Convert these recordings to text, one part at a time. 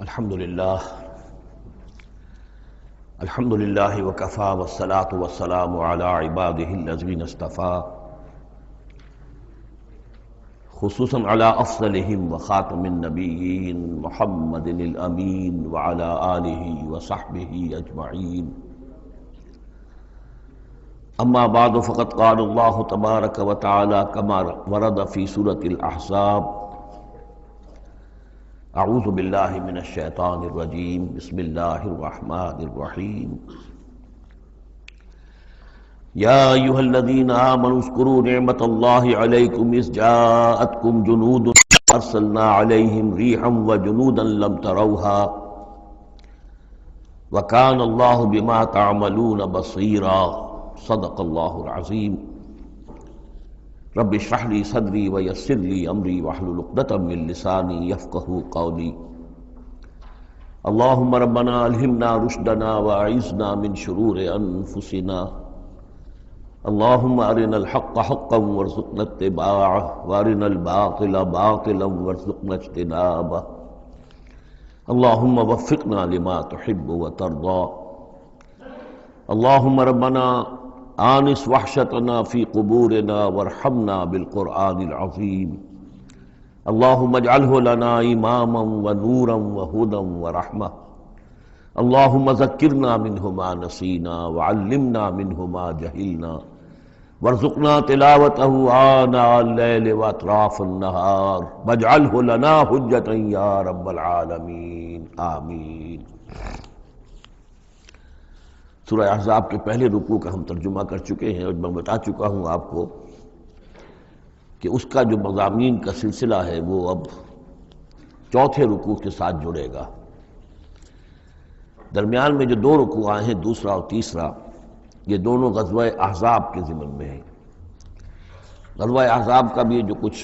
الحمدللہ وکفی والصلاة والسلام علی عبادہ الذین اصطفیٰ خصوصاً علی افضلہم وخاتم النبیین محمد الامین وعلی آلہ وصحبہ اجمعین اما بعد فقد قال اللہ تبارک وتعالی کما ورد فی سورۃ الاحزاب اعوذ باللہ من الشیطان الرجیم بسم اللہ الرحمن الرحیم یا ایہا الذین آمنوا اذکروا نعمت اللہ علیکم اذ جاءتکم جنود ارسلنا علیہم ریحا وجنودا لم تروها وکان اللہ بما تعملون بصیرا صدق اللہ العظیم رب اشرح لی صدری ویسر لی امری واحلل عقدۃ من لسانی یفقہوا قولی اللہم ربنا الہمنا رشدنا واعذنا من شرور انفسنا اللہم ارنا الحق حقا وارزقنا اتباعہ وارنا الباطل باطلا وارزقنا اجتنابہ اللہم وفقنا لما تحب وترضى اللہم ربنا آنس وحشتنا فی قبورنا وارحمنا بالقرآن العظیم اللہم اجعلہ لنا اماما ونورا وہدا ورحمہ اللہم ذکرنا منہ ما نسینا وعلمنا منہ ما جہلنا وارزقنا تلاوتہ آناء اللیل واطراف النہار واجعلہ لنا حجتا یا رب العالمین آمین۔ سورہ احزاب کے پہلے رکوع کا ہم ترجمہ کر چکے ہیں اور میں بتا چکا ہوں آپ کو کہ اس کا جو مضامین کا سلسلہ ہے وہ اب چوتھے رکوع کے ساتھ جڑے گا۔ درمیان میں جو دو رکوع آئے ہیں، دوسرا اور تیسرا، یہ دونوں غزوہ احزاب کے ضمن میں ہیں۔ غزوہ احزاب کا بھی جو کچھ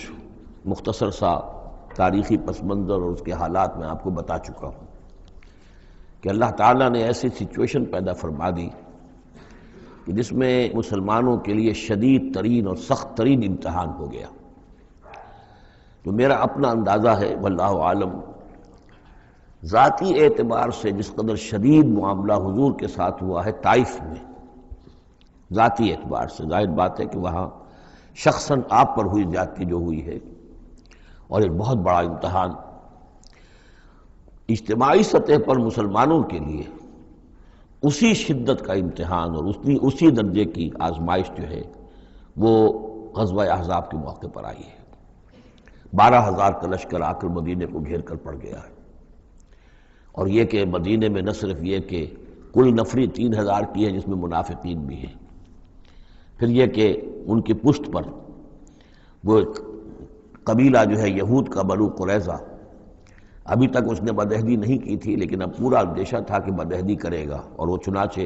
مختصر سا تاریخی پس منظر اور اس کے حالات میں آپ کو بتا چکا ہوں کہ اللہ تعالیٰ نے ایسی سچویشن پیدا فرما دی کہ جس میں مسلمانوں کے لیے شدید ترین اور سخت ترین امتحان ہو گیا۔ تو میرا اپنا اندازہ ہے واللہ عالم، ذاتی اعتبار سے جس قدر شدید معاملہ حضور کے ساتھ ہوا ہے طائف میں، ذاتی اعتبار سے ظاہر بات ہے کہ وہاں شخصاً آپ پر ہوئی زیادتی جو ہوئی ہے اور ایک بہت بڑا امتحان اجتماعی سطح پر مسلمانوں کے لیے اسی شدت کا امتحان اور اسی درجے کی آزمائش جو ہے وہ غزوہ احزاب کے موقع پر آئی ہے۔ 12,000 کا لشکر آ کر مدینے کو گھیر کر پڑ گیا ہے، اور یہ کہ مدینے میں نہ صرف یہ کہ کل نفری 3,000 کی ہے جس میں منافقین بھی ہیں، پھر یہ کہ ان کی پشت پر وہ ایک قبیلہ جو ہے یہود کا بنو قریظہ، ابھی تک اس نے بدعہدی نہیں کی تھی لیکن اب پورا اندیشہ تھا کہ بدعہدی کرے گا، اور وہ چنانچہ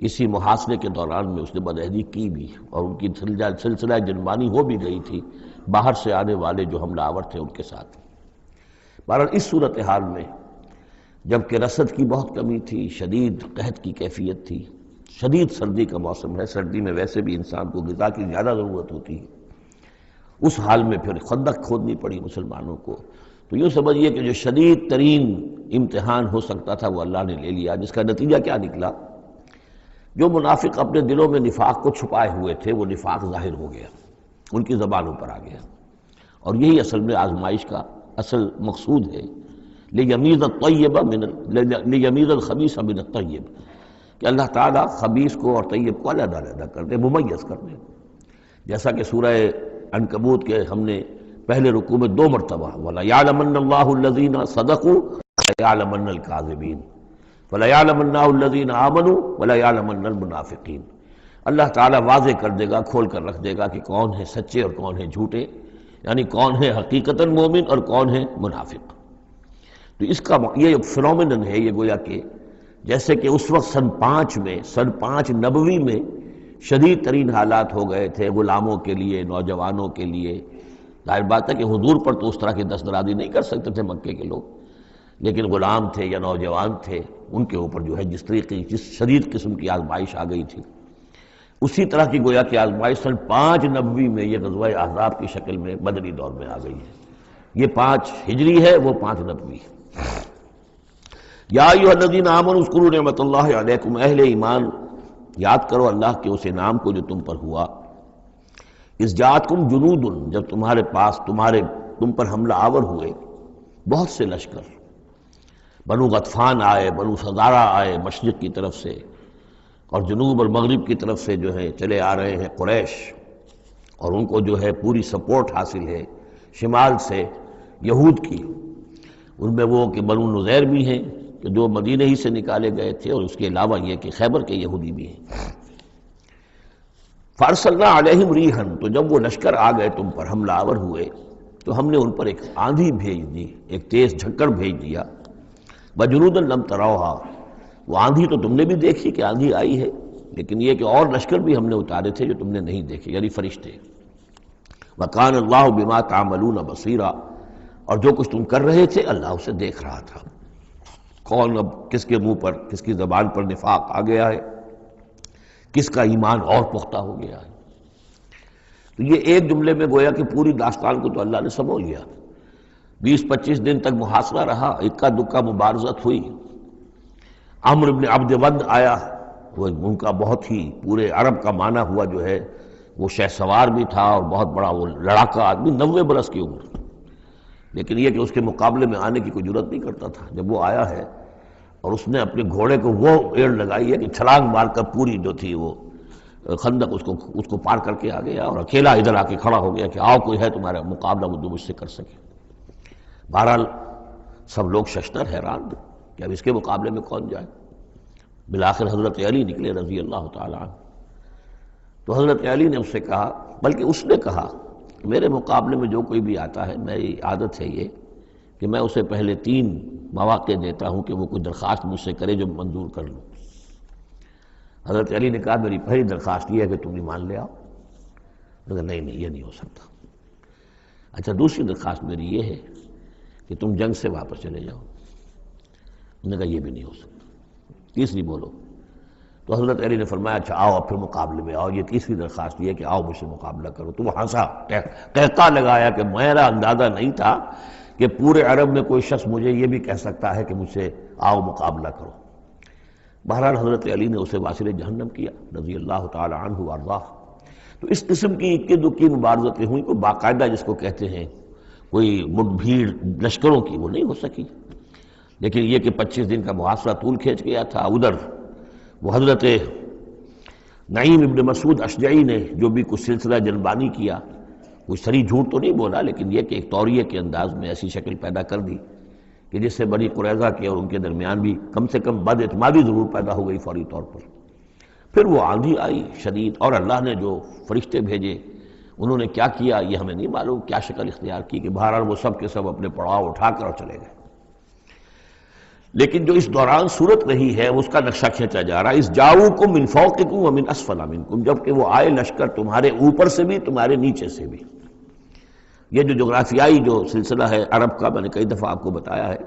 اسی محاصرے کے دوران میں اس نے بدعہدی کی بھی، اور ان کی سلسلہ جنبانی ہو بھی گئی تھی باہر سے آنے والے جو حملہ آور تھے ان کے ساتھ۔ بہرحال اس صورتحال میں جبکہ رسد کی بہت کمی تھی، شدید قحط کی کیفیت تھی، شدید سردی کا موسم ہے، سردی میں ویسے بھی انسان کو غذا کی زیادہ ضرورت ہوتی ہے، اس حال میں پھر خندق کھودنی پڑی مسلمانوں کو۔ تو یوں سمجھیے کہ جو شدید ترین امتحان ہو سکتا تھا وہ اللہ نے لے لیا، جس کا نتیجہ کیا نکلا؟ جو منافق اپنے دلوں میں نفاق کو چھپائے ہوئے تھے وہ نفاق ظاہر ہو گیا، ان کی زبانوں پر آ گیا، اور یہی اصل میں آزمائش کا اصل مقصود ہے، لیمیز الخبیث من الطیب، کہ اللہ تعالیٰ خبیث کو اور طیب کو علیحدہ علیحدہ کر دے، ممیز کر دے۔ جیسا کہ سورہ عنکبوت کے ہم نے پہلے رکوع میں 2 مرتبہ وَلَيَعْلَمَنَّ اللَّهُ الَّذِينَ صَدَقُوا وَلَيَعْلَمَنَّ الْكَاذِبِينَ وَلَيَعْلَمَنَّ الَّذِينَ آمَنُوا وَلَيَعْلَمَنَّ الْمُنَافِقِينَ۔ اللہ تعالیٰ واضح کر دے گا، کھول کر رکھ دے گا کہ کون ہیں سچے اور کون ہیں جھوٹے، یعنی کون ہے حقیقتاً مومن اور کون ہے منافق۔ تو اس کا یہ فنومینن ہے، یہ گویا کہ جیسے کہ اس وقت سن 5 نبوی میں شدید ترین حالات ہو گئے تھے غلاموں کے لیے، نوجوانوں کے لیے۔ ظاہر بات ہے کہ حضور پر تو اس طرح کی دست درازی نہیں کر سکتے تھے مکے کے لوگ، لیکن غلام تھے یا نوجوان تھے، ان کے اوپر جو ہے جس شدید قسم کی آزمائش آ گئی تھی، اسی طرح کی گویا کہ آزمائش سن 5 نبوی میں یہ غزوہ احزاب کی شکل میں بدری دور میں آ گئی ہے۔ یہ 5 ہجری ہے، وہ 5 نبوی ہے۔ یا ایھا الذین آمنوا اذکروا نعمت اللہ علیکم، اہل ایمان یاد کرو اللہ کے اس انعام کو جو تم پر ہوا، اذ جاءتکم جنود، جب تمہارے پاس تم پر حملہ آور ہوئے بہت سے لشکر، بنو غطفان آئے، بنو فزارہ آئے مشرق کی طرف سے، اور جنوب اور مغرب کی طرف سے جو ہے چلے آ رہے ہیں قریش، اور ان کو جو ہے پوری سپورٹ حاصل ہے شمال سے یہود کی، ان میں وہ کہ بنو نذیر بھی ہیں کہ جو مدینہ ہی سے نکالے گئے تھے، اور اس کے علاوہ یہ کہ خیبر کے یہودی بھی ہیں۔ فارسلنا علیہم ریحن، تو جب وہ لشکر آ گئے تم پر حملہ آور ہوئے تو ہم نے ان پر ایک آندھی بھیج دی، ایک تیز جھکڑ بھیج دیا، وجنودا لم تروہا، وہ آندھی تو تم نے بھی دیکھی کہ آندھی آئی ہے، لیکن یہ کہ اور لشکر بھی ہم نے اتارے تھے جو تم نے نہیں دیکھے، یعنی فرشتے۔ وکان اللہ بما تعملون بصیرا، اور جو کچھ تم کر رہے تھے اللہ اسے دیکھ رہا تھا۔ کون اب کس کے منہ پر، کس کی زبان پر نفاق آ گیا ہے، کس کا ایمان اور پختہ ہو گیا ہے۔ تو یہ ایک جملے میں گویا کہ پوری داستان کو تو اللہ نے سمجھ لیا۔ 20-25 دن تک محاصرہ رہا، اکا دکا مبارزت ہوئی۔ عمرو بن عبد ود آیا، وہ ان کا بہت ہی پورے عرب کا معنی ہوا جو ہے، وہ شہ سوار بھی تھا اور بہت بڑا وہ لڑاکا آدمی، 90 برس کی عمر، لیکن یہ کہ اس کے مقابلے میں آنے کی کوئی جرت نہیں کرتا تھا۔ جب وہ آیا ہے اور اس نے اپنے گھوڑے کو وہ ایڑ لگائی ہے کہ چھلانگ مار کر پوری جو تھی وہ خندق اس کو پار کر کے آ گیا، اور اکیلا ادھر آ کے کھڑا ہو گیا کہ آؤ کوئی ہے تمہارا مقابلہ وہ جو مجھ سے کر سکے۔ بہرحال سب لوگ ششدر حیران تھے کہ اب اس کے مقابلے میں کون جائے۔ بالآخر حضرت علی نکلے رضی اللہ تعالیٰ عنہ، تو حضرت علی نے اس سے کہا، بلکہ اس نے کہا کہ میرے مقابلے میں جو کوئی بھی آتا ہے، میری عادت ہے یہ کہ میں اسے پہلے 3 مواقع دیتا ہوں کہ وہ کوئی درخواست مجھ سے کرے جو منظور کر لوں۔ حضرت علی نے کہا میری پہلی درخواست یہ ہے کہ تم ایمان لے آؤ۔ میں کہا نہیں یہ نہیں ہو سکتا۔ اچھا دوسری درخواست میری یہ ہے کہ تم جنگ سے واپس چلے جاؤ۔ انہوں نے کہا یہ بھی نہیں ہو سکتا۔ تیسری بولو۔ تو حضرت علی نے فرمایا اچھا آؤ اب پھر مقابلے میں آؤ، یہ تیسری درخواست یہ ہے کہ آؤ مجھ سے مقابلہ کرو۔ تو وہ ہنسا، قہقہ لگایا کہ میرا اندازہ نہیں تھا کہ پورے عرب میں کوئی شخص مجھے یہ بھی کہہ سکتا ہے کہ مجھ سے آؤ مقابلہ کرو۔ بہرحال حضرت علی نے اسے واصل جہنم کیا رضی اللہ تعالی عنہ وارضاہ۔ تو اس قسم کی اکی دکی مبارزتیں ہوئیں، کوئی باقاعدہ جس کو کہتے ہیں کوئی مٹ بھیڑ لشکروں کی وہ نہیں ہو سکی، لیکن یہ کہ 25 دن کا محاصرہ طول کھینچ گیا تھا۔ ادھر وہ حضرت نعیم ابن مسعود اشجعی نے جو بھی کچھ سلسلہ جنبانی کیا، کوئی سری جھوٹ تو نہیں بولا، لیکن یہ کہ ایک طوریے کے انداز میں ایسی شکل پیدا کر دی کہ جس سے بنی قریظہ کے اور ان کے درمیان بھی کم سے کم بد اعتمادی ضرور پیدا ہو گئی فوری طور پر۔ پھر وہ آندھی آئی شدید، اور اللہ نے جو فرشتے بھیجے انہوں نے کیا کیا یہ ہمیں نہیں معلوم، کیا شکل اختیار کی، کہ بہرحال وہ سب کے سب اپنے پڑاؤ اٹھا کر اور چلے گئے۔ لیکن جو اس دوران صورت رہی ہے اس کا نقشہ کھینچا جا رہا ہے، اس جاؤکم من فوقکم ومن اسفل منکم، جبکہ وہ آئے لشکر تمہارے اوپر سے بھی تمہارے نیچے سے بھی۔ یہ جو جغرافیائی جو سلسلہ ہے عرب کا، میں نے کئی دفعہ آپ کو بتایا ہے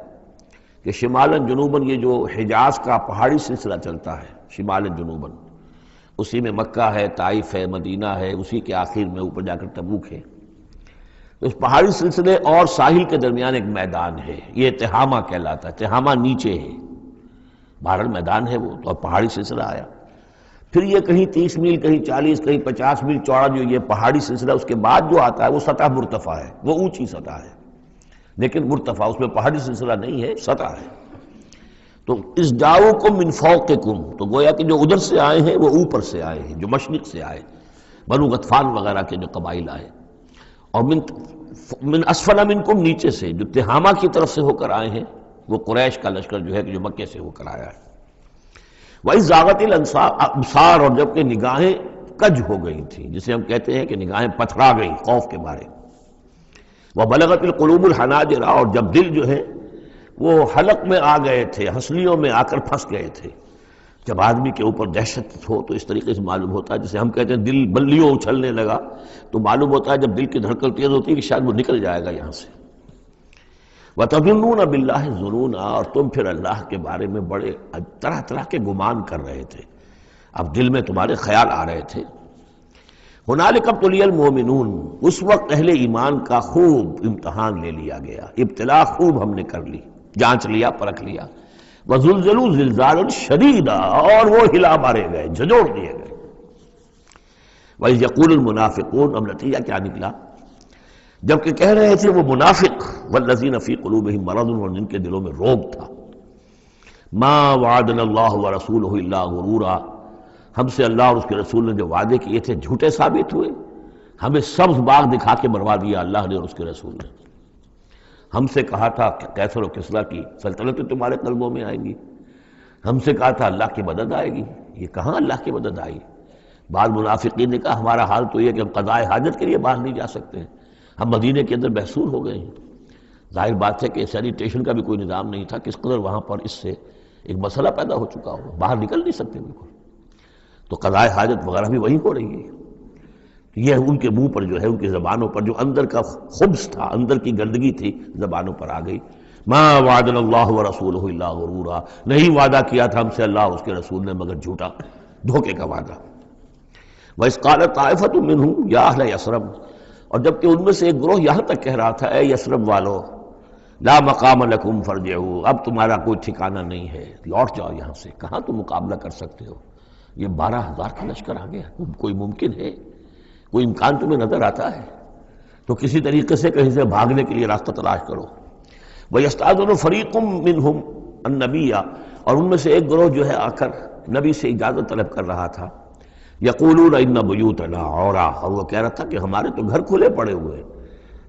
کہ شمالاً جنوباً یہ جو حجاز کا پہاڑی سلسلہ چلتا ہے شمالاً جنوباً، اسی میں مکہ ہے، طائف ہے، مدینہ ہے، اسی کے آخر میں اوپر جا کر تبوک ہے۔ تو اس پہاڑی سلسلے اور ساحل کے درمیان ایک میدان ہے، یہ تہامہ کہلاتا ہے، تہامہ نیچے ہے، بہرحال میدان ہے وہ، تو اب پہاڑی سلسلہ آیا۔ پھر یہ کہیں 30 میل، کہیں 40، کہیں 50 میل چوڑا جو یہ پہاڑی سلسلہ، اس کے بعد جو آتا ہے وہ سطح مرتفع ہے، وہ اونچی سطح ہے، لیکن مرتفع اس میں پہاڑی سلسلہ نہیں ہے، سطح ہے۔ تو اس جاؤکم من فوقکم، تو گویا کہ جو ادھر سے آئے ہیں وہ اوپر سے آئے ہیں، جو مشرق سے آئے، بنو غطفان وغیرہ کے جو قبائل آئے، اور من اسفل منکم نیچے سے جو تہامہ کی طرف سے ہو کر آئے ہیں وہ قریش کا لشکر جو ہے کہ جو مکے سے ہو کر آیا ہے۔ وَإِذْ زَاغَتِ الْأَبْصَارُ، اور جب کہ نگاہیں کج ہو گئی تھیں، جسے ہم کہتے ہیں کہ نگاہیں پتھرا گئیں خوف کے مارے۔ وَبَلَغَتِ الْقُلُوبُ الْحَنَاجِرَ، اور جب دل جو ہے وہ حلق میں آ گئے تھے، ہنسلیوں میں آ کر پھنس گئے تھے۔ جب آدمی کے اوپر دہشت ہو تو اس طریقے سے معلوم ہوتا ہے، جسے ہم کہتے ہیں دل بلیوں اچھلنے لگا، تو معلوم ہوتا ہے جب دل کی دھڑکن تیز ہوتی ہے کہ شاید وہ نکل جائے گا یہاں سے۔ وَتَظُنُّونَ بِاللَّهِ الظُّنُونَ، اور تم پھر اللہ کے بارے میں بڑے طرح طرح کے گمان کر رہے تھے، اب دل میں تمہارے خیال آ رہے تھے۔ هُنَالِكَ ابْتُلِيَ الْمُؤْمِنُونَ، اس وقت اہل ایمان کا خوب امتحان لے لیا گیا، ابتلا خوب ہم نے کر لی، جانچ لیا، پرکھ لیا۔ وَزُلْزِلُوا زِلْزَالًا شَدِيدًا، اور وہ ہلا مارے گئے، جھنجھوڑ دیے گئے۔ وَإِذْ يَقُولُ الْمُنَافِقُونَ، اب نتیجہ کیا نکلا؟ جبکہ کہہ رہے تھے وہ منافق، وَالَّذِينَ فِي قُلُوبِهِم مَرَضٌ، اور جن کے دلوں میں روگ تھا، مَا وَعَدَنَا اللَّهُ وَرَسُولُهُ إِلَّا غُرُورًا، ہم سے اللہ اور اس کے رسول نے جو وعدے کیے تھے جھوٹے ثابت ہوئے، ہمیں سبز باغ دکھا کے مروا دیا اللہ نے اور اس کے رسول نے۔ ہم سے کہا تھا کہ کیسر و کسریٰ کی سلطنتیں تمہارے قلبوں میں آئیں گی، ہم سے کہا تھا اللہ کی مدد آئے گی، یہ کہاں اللہ کی مدد آئی؟ بعض منافقین نے کہا ہمارا حال تو یہ کہ ہم قضاء حاجت کے لیے باہر نہیں جا سکتے ہیں، ہم مدینے کے اندر محصور ہو گئے ہیں۔ ظاہر بات ہے کہ سینیٹیشن کا بھی کوئی نظام نہیں تھا، کس قدر وہاں پر اس سے ایک مسئلہ پیدا ہو چکا ہو، باہر نکل نہیں سکتے بالکل، تو قضاء حاجت وغیرہ بھی وہی ہو رہی ہے۔ یہ ان کے منہ پر جو ہے، ان کی زبانوں پر جو اندر کا خبث تھا، اندر کی گندگی تھی، زبانوں پر آ گئی۔ ما وعدنا اللہ ورسولہ الا غرورا، نہیں وعدہ کیا تھا ہم سے اللہ اور اس کے رسول نے مگر جھوٹا، دھوکے کا وعدہ۔ وَإِذْ قَالَتْ طَائِفَةٌ مِّنْهُمْ يَا أَهْلَ يَثْرِبَ، اور جبکہ ان میں سے ایک گروہ یہاں تک کہہ رہا تھا، اے یثرب والو، لا مقام لکم فارجعوا، اب تمہارا کوئی ٹھکانہ نہیں ہے، لوٹ جاؤ یہاں سے، کہاں تم مقابلہ کر سکتے ہو؟ یہ 12,000 کا لشکر آ گیا، کوئی ممکن ہے؟ کوئی امکان تمہیں نظر آتا ہے؟ تو کسی طریقے سے کہیں سے بھاگنے کے لیے راستہ تلاش کرو۔ وَيَسْتَأْذِنُ فَرِيقٌ مِّنْهُمْ النَّبِيَّ، اور ان میں سے ایک گروہ جو ہے آ کر نبی سے اجازت طلب کر رہا تھا، یقولون ان بیوتنا عورا، اور وہ کہہ رہا تھا کہ ہمارے تو گھر کھلے پڑے ہوئے ہیں،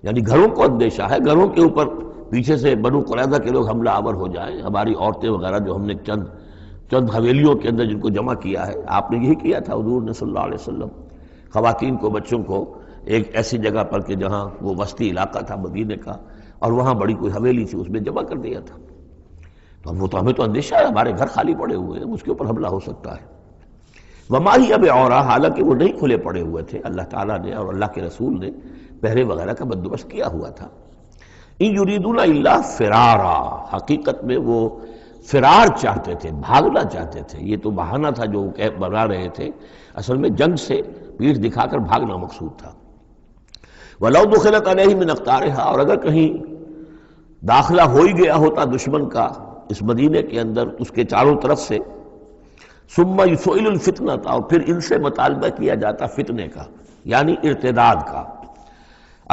یعنی گھروں کو اندیشہ ہے، گھروں کے اوپر پیچھے سے بنو قریظہ کے لوگ حملہ آور ہو جائیں، ہماری عورتیں وغیرہ جو ہم نے چند حویلیوں کے اندر جن کو جمع کیا ہے، آپ نے یہی کیا تھا حضور نے صلی اللہ علیہ وسلم، خواتین کو بچوں کو ایک ایسی جگہ پر کہ جہاں وہ وسطی علاقہ تھا مدینے کا، اور وہاں بڑی کوئی حویلی تھی اس میں جمع کر دیا تھا۔ تو وہ تو ہمیں تو اندیشہ ہے، ہمارے گھر خالی پڑے ہوئے ہیں، اس کے اوپر حملہ ہو سکتا ہے۔ وما ہی بعورا، حالانکہ وہ نہیں کھلے پڑے ہوئے تھے، اللہ تعالیٰ نے اور اللہ کے رسول نے پہرے وغیرہ کا بندوبست کیا ہوا تھا۔ ان یریدون الا فرارا، حقیقت میں وہ فرار چاہتے تھے، بھاگنا چاہتے تھے، یہ تو بہانہ تھا جو بنا رہے تھے، اصل میں جنگ سے پیٹھ دکھا کر بھاگنا مقصود تھا۔ وَلَوْ دُخِلَتْ عَلَيْهِمْ مِنْ أَقْطَارِهَا، اور اگر کہیں داخلہ ہو ہی گیا ہوتا دشمن کا اس مدینے کے اندر اس کے چاروں طرف سے، ثُمَّ يُسْئِلُ الْفِتْنَةَ، اور پھر ان سے مطالبہ کیا جاتا فتنے کا، یعنی ارتداد کا۔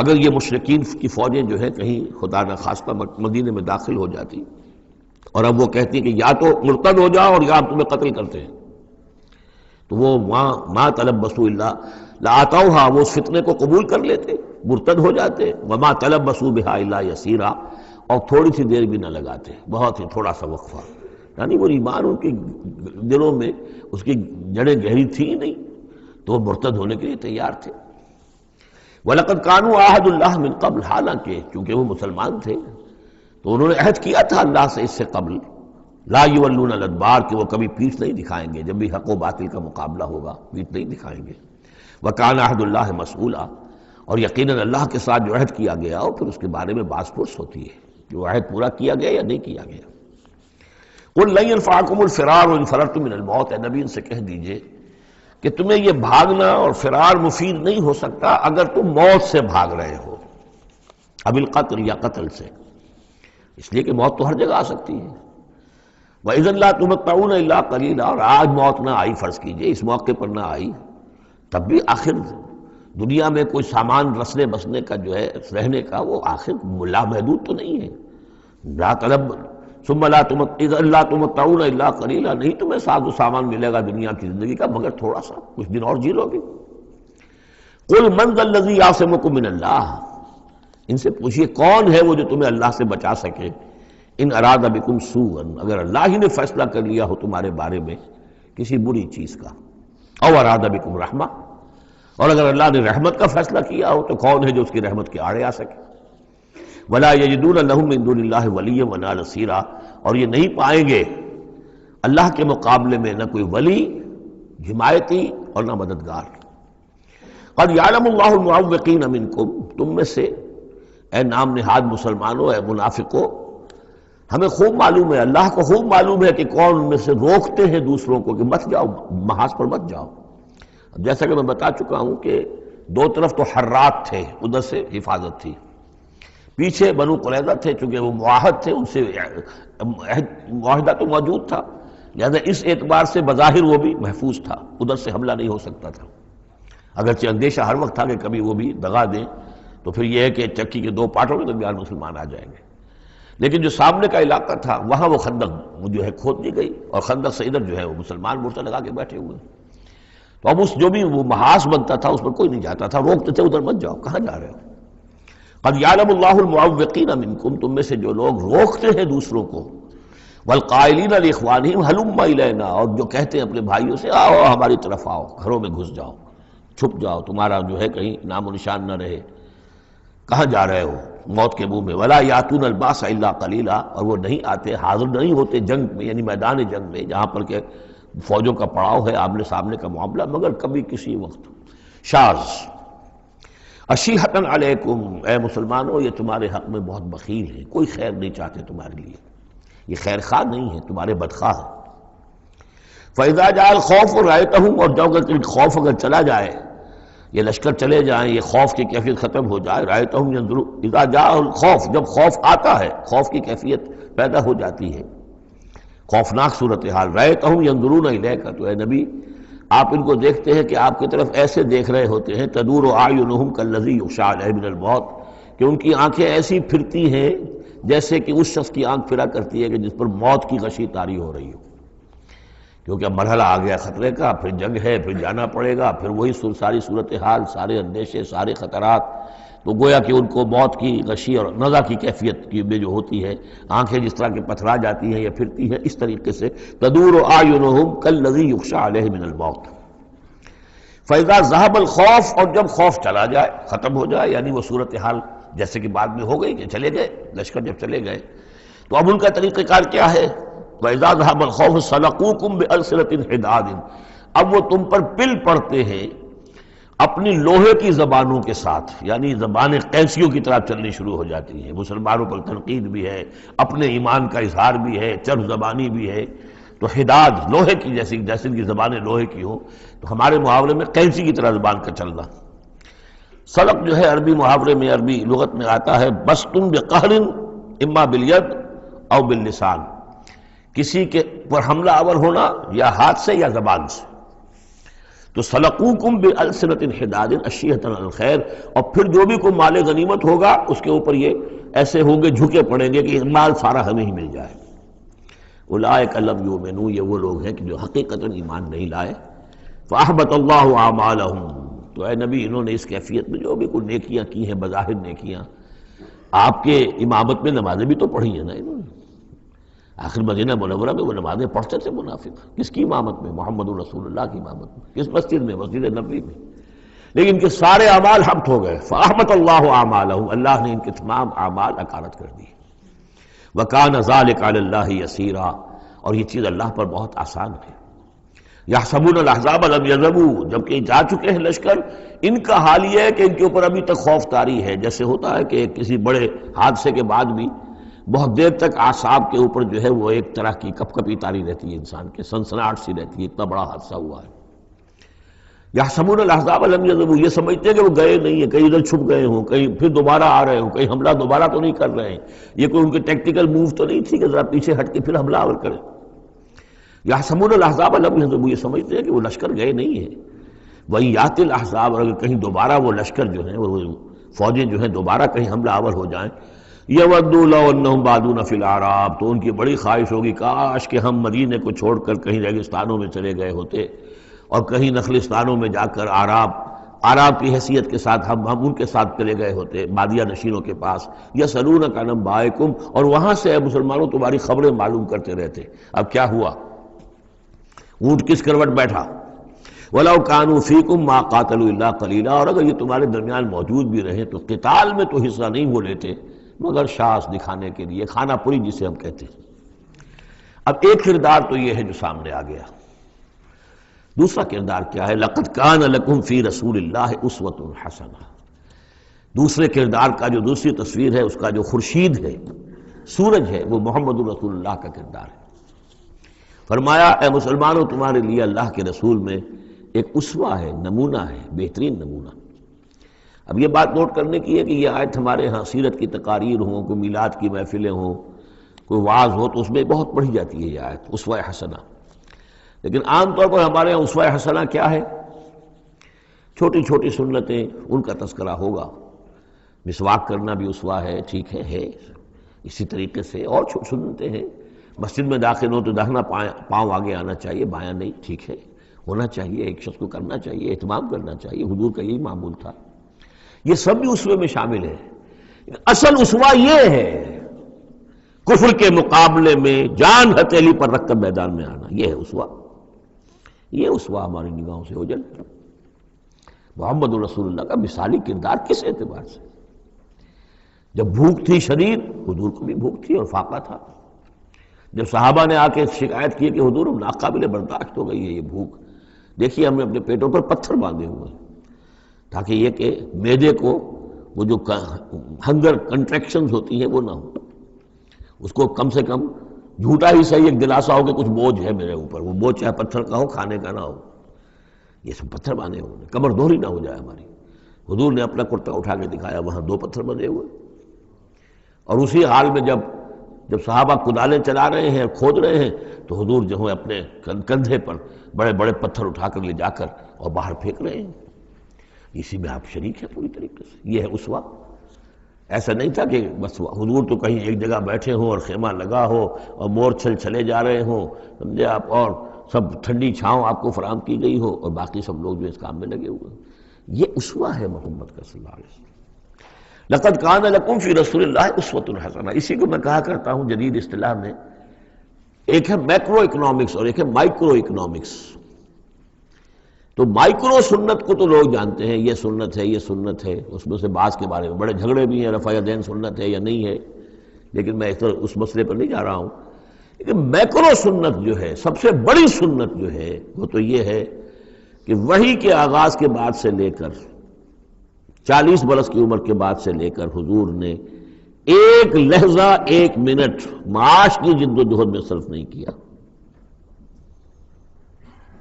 اگر یہ مشرکین کی فوجیں جو ہے کہیں خدا نخواستہ مدینے میں داخل ہو جاتی اور اب وہ کہتی کہ یا تو مرتد ہو جاؤ اور یا ہم تمہیں قتل کرتے ہیں، تو وہ ما تلبسوا الا لآتوها، وہ اس فتنے کو قبول کر لیتے، مرتد ہو جاتے، وما تلبسوا بها الا یسیرا، اور تھوڑی سی دیر بھی نہ لگاتے، بہت ہی تھوڑا سا وقفہ، یعنی وہ ایمان ان کے دلوں میں اس کی جڑیں گہری تھی نہیں، تو وہ مرتد ہونے کے لیے تیار تھے۔ وَلَقَدْ كَانُوا عَاهَدُوا اللَّهِ مِنْ قَبْلُ، حالانکہ چونکہ وہ مسلمان تھے تو انہوں نے عہد کیا تھا اللہ سے اس سے قبل، لا یولون الادبار، کہ وہ کبھی پیٹھ نہیں دکھائیں گے، جب بھی حق و باطل کا مقابلہ ہوگا پیٹھ نہیں دکھائیں گے۔ وَكَانَ عَهْدُ اللَّهِ مَسْئُولًا، اور یقیناً اللہ کے ساتھ جو عہد کیا گیا اور پھر اس کے بارے میں باز پرس ہوتی ہے کہ وہ عہد پورا کیا گیا یا نہیں کیا گیا۔ قُلْ لَن يَنفَعَكُمُ الْفِرَارُ إِنْ فَرَرْتُم مِّنَ الْمَوْتِ، اے نبی ان سے کہہ دیجئے کہ تمہیں یہ بھاگنا اور فرار مفید نہیں ہو سکتا اگر تم موت سے بھاگ رہے ہو، اب القتل یا قتل سے، اس لیے کہ موت تو ہر جگہ آ سکتی ہے۔ وَإِذًا لَا تُمَتَّعُونَ إِلَّا قَلِيلًا، اور آج موت نہ آئی، فرض کیجئے اس موقع پر نہ آئی، تب بھی آخر دنیا میں کوئی سامان رسنے بسنے کا جو ہے رہنے کا وہ آخر لامحدود تو نہیں ہے۔ لا طلب ثم لا تمتعون الا قلیلا، نہیں تمہیں ساز و سامان ملے گا دنیا کی زندگی کا مگر تھوڑا سا، کچھ دن اور جی لو گے۔ قل من ذا الذی یعصمکم من اللہ، ان سے پوچھئے کون ہے وہ جو تمہیں اللہ سے بچا سکے، ان اراد بکم سوءا، اگر اللہ ہی نے فیصلہ کر لیا ہو تمہارے بارے میں کسی بری چیز کا، او اراد بکم رحمہ، اور اگر اللہ نے رحمت کا فیصلہ کیا ہو تو کون ہے جو اس کی رحمت کے آڑے آ سکے۔ ولا یجدون لهم من دون اللہ ولیا ولا نصیرا، اور یہ نہیں پائیں گے اللہ کے مقابلے میں نہ کوئی ولی حمایتی اور نہ مددگار۔ قد یعلم اللہ المعوقین منکم، تم میں سے اے نام نہاد مسلمانوں، اے منافقوں، ہمیں خوب معلوم ہے، اللہ کو خوب معلوم ہے کہ کون ان میں سے روکتے ہیں دوسروں کو کہ مت جاؤ، محاذ پر مت جاؤ۔ جیسا کہ میں بتا چکا ہوں کہ دو طرف تو حرات تھے، ادھر سے حفاظت تھی، پیچھے بنو قریظہ تھے، چونکہ وہ معاہد تھے، ان سے معاہدہ تو موجود تھا، لہذا اس اعتبار سے بظاہر وہ بھی محفوظ تھا، ادھر سے حملہ نہیں ہو سکتا تھا، اگرچہ اندیشہ ہر وقت تھا کہ کبھی وہ بھی دغا دیں تو پھر یہ ہے کہ چکی کے دو پارٹوں کے درمیان مسلمان آ جائیں گے۔ لیکن جو سامنے کا علاقہ تھا وہاں وہ خندق جو ہے کھود دی گئی، اور خندق سے ادھر جو ہے وہ مسلمان مورچہ لگا کے بیٹھے ہوئے، تو اب اس جو بھی وہ محاذ بنتا تھا اس پر کوئی نہیں جاتا تھا، روکتے تھے ادھر مت جاؤ، کہاں جا رہے ہو؟ قد یعلم اللہ المعوقین منکم، تم میں سے جو لوگ روکتے ہیں دوسروں کو، والقائلین لاخوانہم ہلم الینا، اور جو کہتے ہیں اپنے بھائیوں سے آؤ ہماری طرف آؤ، گھروں میں گھس جاؤ، چھپ جاؤ، تمہارا جو ہے کہیں نام و نشان نہ رہے، کہاں جا رہے ہو موت کے منہ میں، ولا یاتون الباس الا قلیلا، اور وہ نہیں آتے، حاضر نہیں ہوتے جنگ میں، یعنی میدان جنگ میں جہاں پر کہ فوجوں کا پڑاؤ ہے، آمنے سامنے کا معاملہ، مگر کبھی کسی وقت شاذ۔ اشیحۃ علیکم، اے مسلمانوں یہ تمہارے حق میں بہت بخیل ہیں، کوئی خیر نہیں چاہتے تمہارے لیے، یہ خیر خواہ نہیں ہے، تمہارے بدخواہ ہیں۔ فَإِذَا جَاءَ الْخَوْفُ رَأَيْتَهُمْ، اور جب خوف اگر چلا جائے، یہ لشکر چلے جائیں، یہ خوف کی کیفیت ختم ہو جائے، رَأَيْتَهُمْ يَنظُرُونَ، اذا جاء الخوف، جب خوف آتا ہے، خوف کی کیفیت پیدا ہو جاتی ہے، خوفناک صورتحال، رَأَيْتَهُمْ يَنظُرُونَ إِلَيْكَ، تو اے نبی آپ ان کو دیکھتے ہیں کہ آپ کی طرف ایسے دیکھ رہے ہوتے ہیں، تدور اعینہم کالذی یغشی علیہ من الموت، کہ ان کی آنکھیں ایسی پھرتی ہیں جیسے کہ اس شخص کی آنکھ پھرا کرتی ہے کہ جس پر موت کی غشی طاری ہو رہی ہو، کیونکہ اب مرحلہ آ گیا خطرے کا، پھر جنگ ہے، پھر جانا پڑے گا، پھر وہی ساری صورتحال، سارے اندیشے، سارے خطرات، تو گویا کہ ان کو موت کی غشی اور نزع کی کیفیت کی میں جو ہوتی ہے، آنکھیں جس طرح کے پتھرا جاتی ہیں یا پھرتی ہیں، اس طریقے سے تدور اعینہم کالذی یغشی علیہ من الموت۔ فاذا ذهب الخوف، اور جب خوف چلا جائے، ختم ہو جائے، یعنی وہ صورتحال جیسے کہ بعد میں ہو گئی کہ چلے گئے لشکر، جب چلے گئے تو اب ان کا طریقہ کار کیا ہے؟ وَإِذَا ذَهَبَ الْخَوْفُ سَلَقُوكُمْ بِأَلْسِنَةٍ حِدَادٍ، اب وہ تم پر پل پڑتے ہیں اپنی لوہے کی زبانوں کے ساتھ، یعنی زبانیں قینچیوں کی طرح چلنی شروع ہو جاتی ہیں، مسلمانوں پر تنقید بھی ہے، اپنے ایمان کا اظہار بھی ہے، چرب زبانی بھی ہے، تو حداد لوہے کی جیسے ان کی زبانیں لوہے کی ہوں، تو ہمارے محاورے میں قینچی کی طرح زبان کا چلنا۔ سلق جو ہے عربی محاورے میں، عربی لغت میں آتا ہے بسطن بقہر اما بالید او باللسان، کسی کے پر حملہ آور ہونا یا ہاتھ سے یا زبان سے، تو سلقوکم بألسنۃ حداد اشیۃ علی الخیر، اور پھر جو بھی کوئی مال غنیمت ہوگا اس کے اوپر یہ ایسے ہوں گے، جھکے پڑیں گے کہ مال سارا ہمیں ہی مل جائے۔ اولئک لم یؤمنوا، یہ وہ لوگ ہیں کہ جو حقیقتاً ایمان نہیں لائے۔ فاحبط اللہ اعمالہم، تو اے نبی انہوں نے اس کیفیت میں جو بھی کوئی نیکیاں کی ہیں، بظاہر نیکیاں، آپ کے امامت میں نمازیں بھی تو پڑھی ہیں نا انہوں نے، آخر مدینہ منورہ میں وہ نمازیں پڑھتے تھے منافق، کس کی امامت میں؟ محمد رسول اللہ کی امامت میں، کس مسجد میں؟ مسجد نبوی میں، لیکن ان کے سارے اعمال حبط ہو گئے۔ فاحبط اللہ اعمالہم، اللہ نے ان کے تمام اعمال اکارت کر دی۔ وَكَانَ ذَلِكَ عَلَى اللَّهِ يَسِيرًا، اور یہ چیز اللہ پر بہت آسان ہے۔ يَحْسَبُونَ الْأَحْزَابَ لَمْ يَذْهَبُوا، جبکہ جا چکے ہیں لشکر، ان کا حال یہ ہے کہ ان کے اوپر ابھی تک خوف طاری ہے، جیسے ہوتا ہے کہ کسی بڑے حادثے کے بعد بھی بہت دیر تک اعصاب کے اوپر جو ہے وہ ایک طرح کی کپ کپی طاری رہتی ہے، انسان کے سنسناہٹ سی رہتی ہے، اتنا بڑا حادثہ ہوا ہے۔ يَحْسَبُونَ الْأَحْزَابَ لَمْ يَذْهَبُوا، یہ سمجھتے ہیں کہ وہ گئے نہیں ہیں، کہیں ادھر چھپ گئے ہوں، کہیں پھر دوبارہ آ رہے ہوں، کہیں حملہ دوبارہ تو نہیں کر رہے ہیں، یہ کوئی ان کے ٹیکٹیکل موو تو نہیں تھی کہ ذرا پیچھے ہٹ کے پھر حملہ آور کریں۔ يَحْسَبُونَ الْأَحْزَابَ لَمْ يَذْهَبُوا، یہ سمجھتے ہیں کہ وہ لشکر گئے نہیں ہیں۔ وَإِن يَأْتِ الْأَحْزَابُ، اور اگر کہیں دوبارہ وہ لشکر جو ہیں، وہ فوجیں جو ہیں دوبارہ کہیں حملہ آور ہو جائیں، يَوَدُّوا لَوْ أَنَّهُمْ بَادُونَ فِي الْأَعْرَابِ، تو ان کی بڑی خواہش ہوگی کاش کہ ہم مدینے کو چھوڑ کر کہیں ریگستانوں میں چلے گئے ہوتے، اور کہیں نخلستانوں میں جا کر آراب کی حیثیت کے ساتھ ہم ان کے ساتھ چلے گئے ہوتے، بادیہ نشینوں کے پاس۔ یسألونک عن انبائکم، اور وہاں سے اے مسلمانوں تمہاری خبریں معلوم کرتے رہتے، اب کیا ہوا، اونٹ کس کروٹ بیٹھا۔ وَلَوْ كَانُوا فِيكُمْ مَا قَاتَلُوا إِلَّا قَلِيلًا، اور اگر یہ تمہارے درمیان موجود بھی رہے تو قتال میں تو حصہ نہیں وہ لیتے مگر شاس دکھانے کے لیے، خانہ پوری جسے ہم کہتے ہیں۔ اب ایک کردار تو یہ ہے جو سامنے آ گیا، دوسرا کردار کیا ہے؟ لَقَدْ كَانَ لَكُمْ فِي رَسُولِ اللَّهِ أُسْوَةٌ حَسَنَةٌ، دوسرے کردار کا جو دوسری تصویر ہے، اس کا جو خورشید ہے، سورج ہے، وہ محمد رسول اللہ کا کردار ہے۔ فرمایا اے مسلمانوں تمہارے لیے اللہ کے رسول میں ایک اسوہ ہے، نمونہ ہے، بہترین نمونہ۔ اب یہ بات نوٹ کرنے کی ہے کہ یہ آیت ہمارے ہاں سیرت کی تقاریر ہوں، کوئی میلاد کی محفلیں ہوں، کوئی وعظ ہو، تو اس میں بہت پڑھی جاتی ہے یہ آیت اسوہ حسنہ. لیکن عام طور پر ہمارے یہاں اسوہ حسنہ کیا ہے؟ چھوٹی چھوٹی سنتیں، ان کا تذکرہ ہوگا. مسواک کرنا بھی اسوہ ہے، ٹھیک ہے. اسی طریقے سے اور سنتیں ہیں. مسجد میں داخل ہو تو داہنا پاؤں آگے آنا چاہیے، بایاں نہیں، ٹھیک ہے، ہونا چاہیے. ایک شخص کو کرنا چاہیے، اہتمام کرنا چاہیے. حضور کا یہی معمول تھا. یہ سب بھی اسوے میں شامل ہے. اصل اسوہ یہ ہے کفر کے مقابلے میں جان ہتھیلی پر رکھ کر میدان میں آنا. یہ ہے اسوہ. یہ اسوہ ہماری نگاہوں سے اوجھل. محمد رسول اللہ کا مثالی کردار کس اعتبار سے؟ جب بھوک تھی شدید، حضور کو بھی بھوک تھی اور فاقہ تھا. جب صحابہ نے آ کے شکایت کی کہ حضور ناقابل برداشت ہو گئی ہے یہ بھوک، دیکھیے ہم نے اپنے پیٹوں پر پتھر باندھے ہوئے ہیں تاکہ یہ کہ معدے کو وہ جو ہنگر کنٹریکشنز ہوتی ہیں وہ نہ ہو. اس کو کم سے کم جھوٹا ہی صحیح ایک دلاسا ہو کہ کچھ بوجھ ہے میرے اوپر. وہ بوجھ چاہے پتھر کا ہو، کھانے کا نہ ہو. یہ سب پتھر باندھے ہوئے، کمر دوہری نہ ہو جائے ہماری. حضور نے اپنا کرتا اٹھا کے دکھایا، وہاں 2 پتھر بندھے ہوئے. اور اسی حال میں جب صحابہ کدالیں چلا رہے ہیں، کھود رہے ہیں، تو حضور جو ہے اپنے کندھے پر بڑے بڑے پتھر اٹھا کر لے جا کر اور باہر پھینک رہے ہیں. اسی میں آپ شریک ہیں پوری طریقے سے. یہ ہے اسوہ. ایسا نہیں تھا کہ بس حضور تو کہیں ایک جگہ بیٹھے ہوں اور خیمہ لگا ہو اور مور چھل چلے جا رہے ہوں، سمجھے آپ، اور سب ٹھنڈی چھاؤں آپ کو فراہم کی گئی ہو اور باقی سب لوگ جو اس کام میں لگے ہوئے. یہ اسوہ ہے محمد کا صلی اللہ علیہ وسلم. لقد کان لکم فی رسول اللہ اسوۃ حسنہ. اسی کو میں کہا کرتا ہوں جدید اصطلاح میں، ایک ہے میکرو اکنامکس اور ایک ہے مائکرو اکنامکس. تو مائکرو سنت کو تو لوگ جانتے ہیں، یہ سنت ہے، یہ سنت ہے. اس میں سے بعض کے بارے میں بڑے جھگڑے بھی ہیں، رفع یدین سنت ہے یا نہیں ہے، لیکن میں اس مسئلے پر نہیں جا رہا ہوں. لیکن میکرو سنت جو ہے، سب سے بڑی سنت جو ہے، وہ تو یہ ہے کہ وحی کے آغاز کے بعد سے لے کر 40 برس کی عمر کے بعد سے لے کر حضور نے ایک لحظہ، ایک منٹ معاش کی جد و جہد میں صرف نہیں کیا.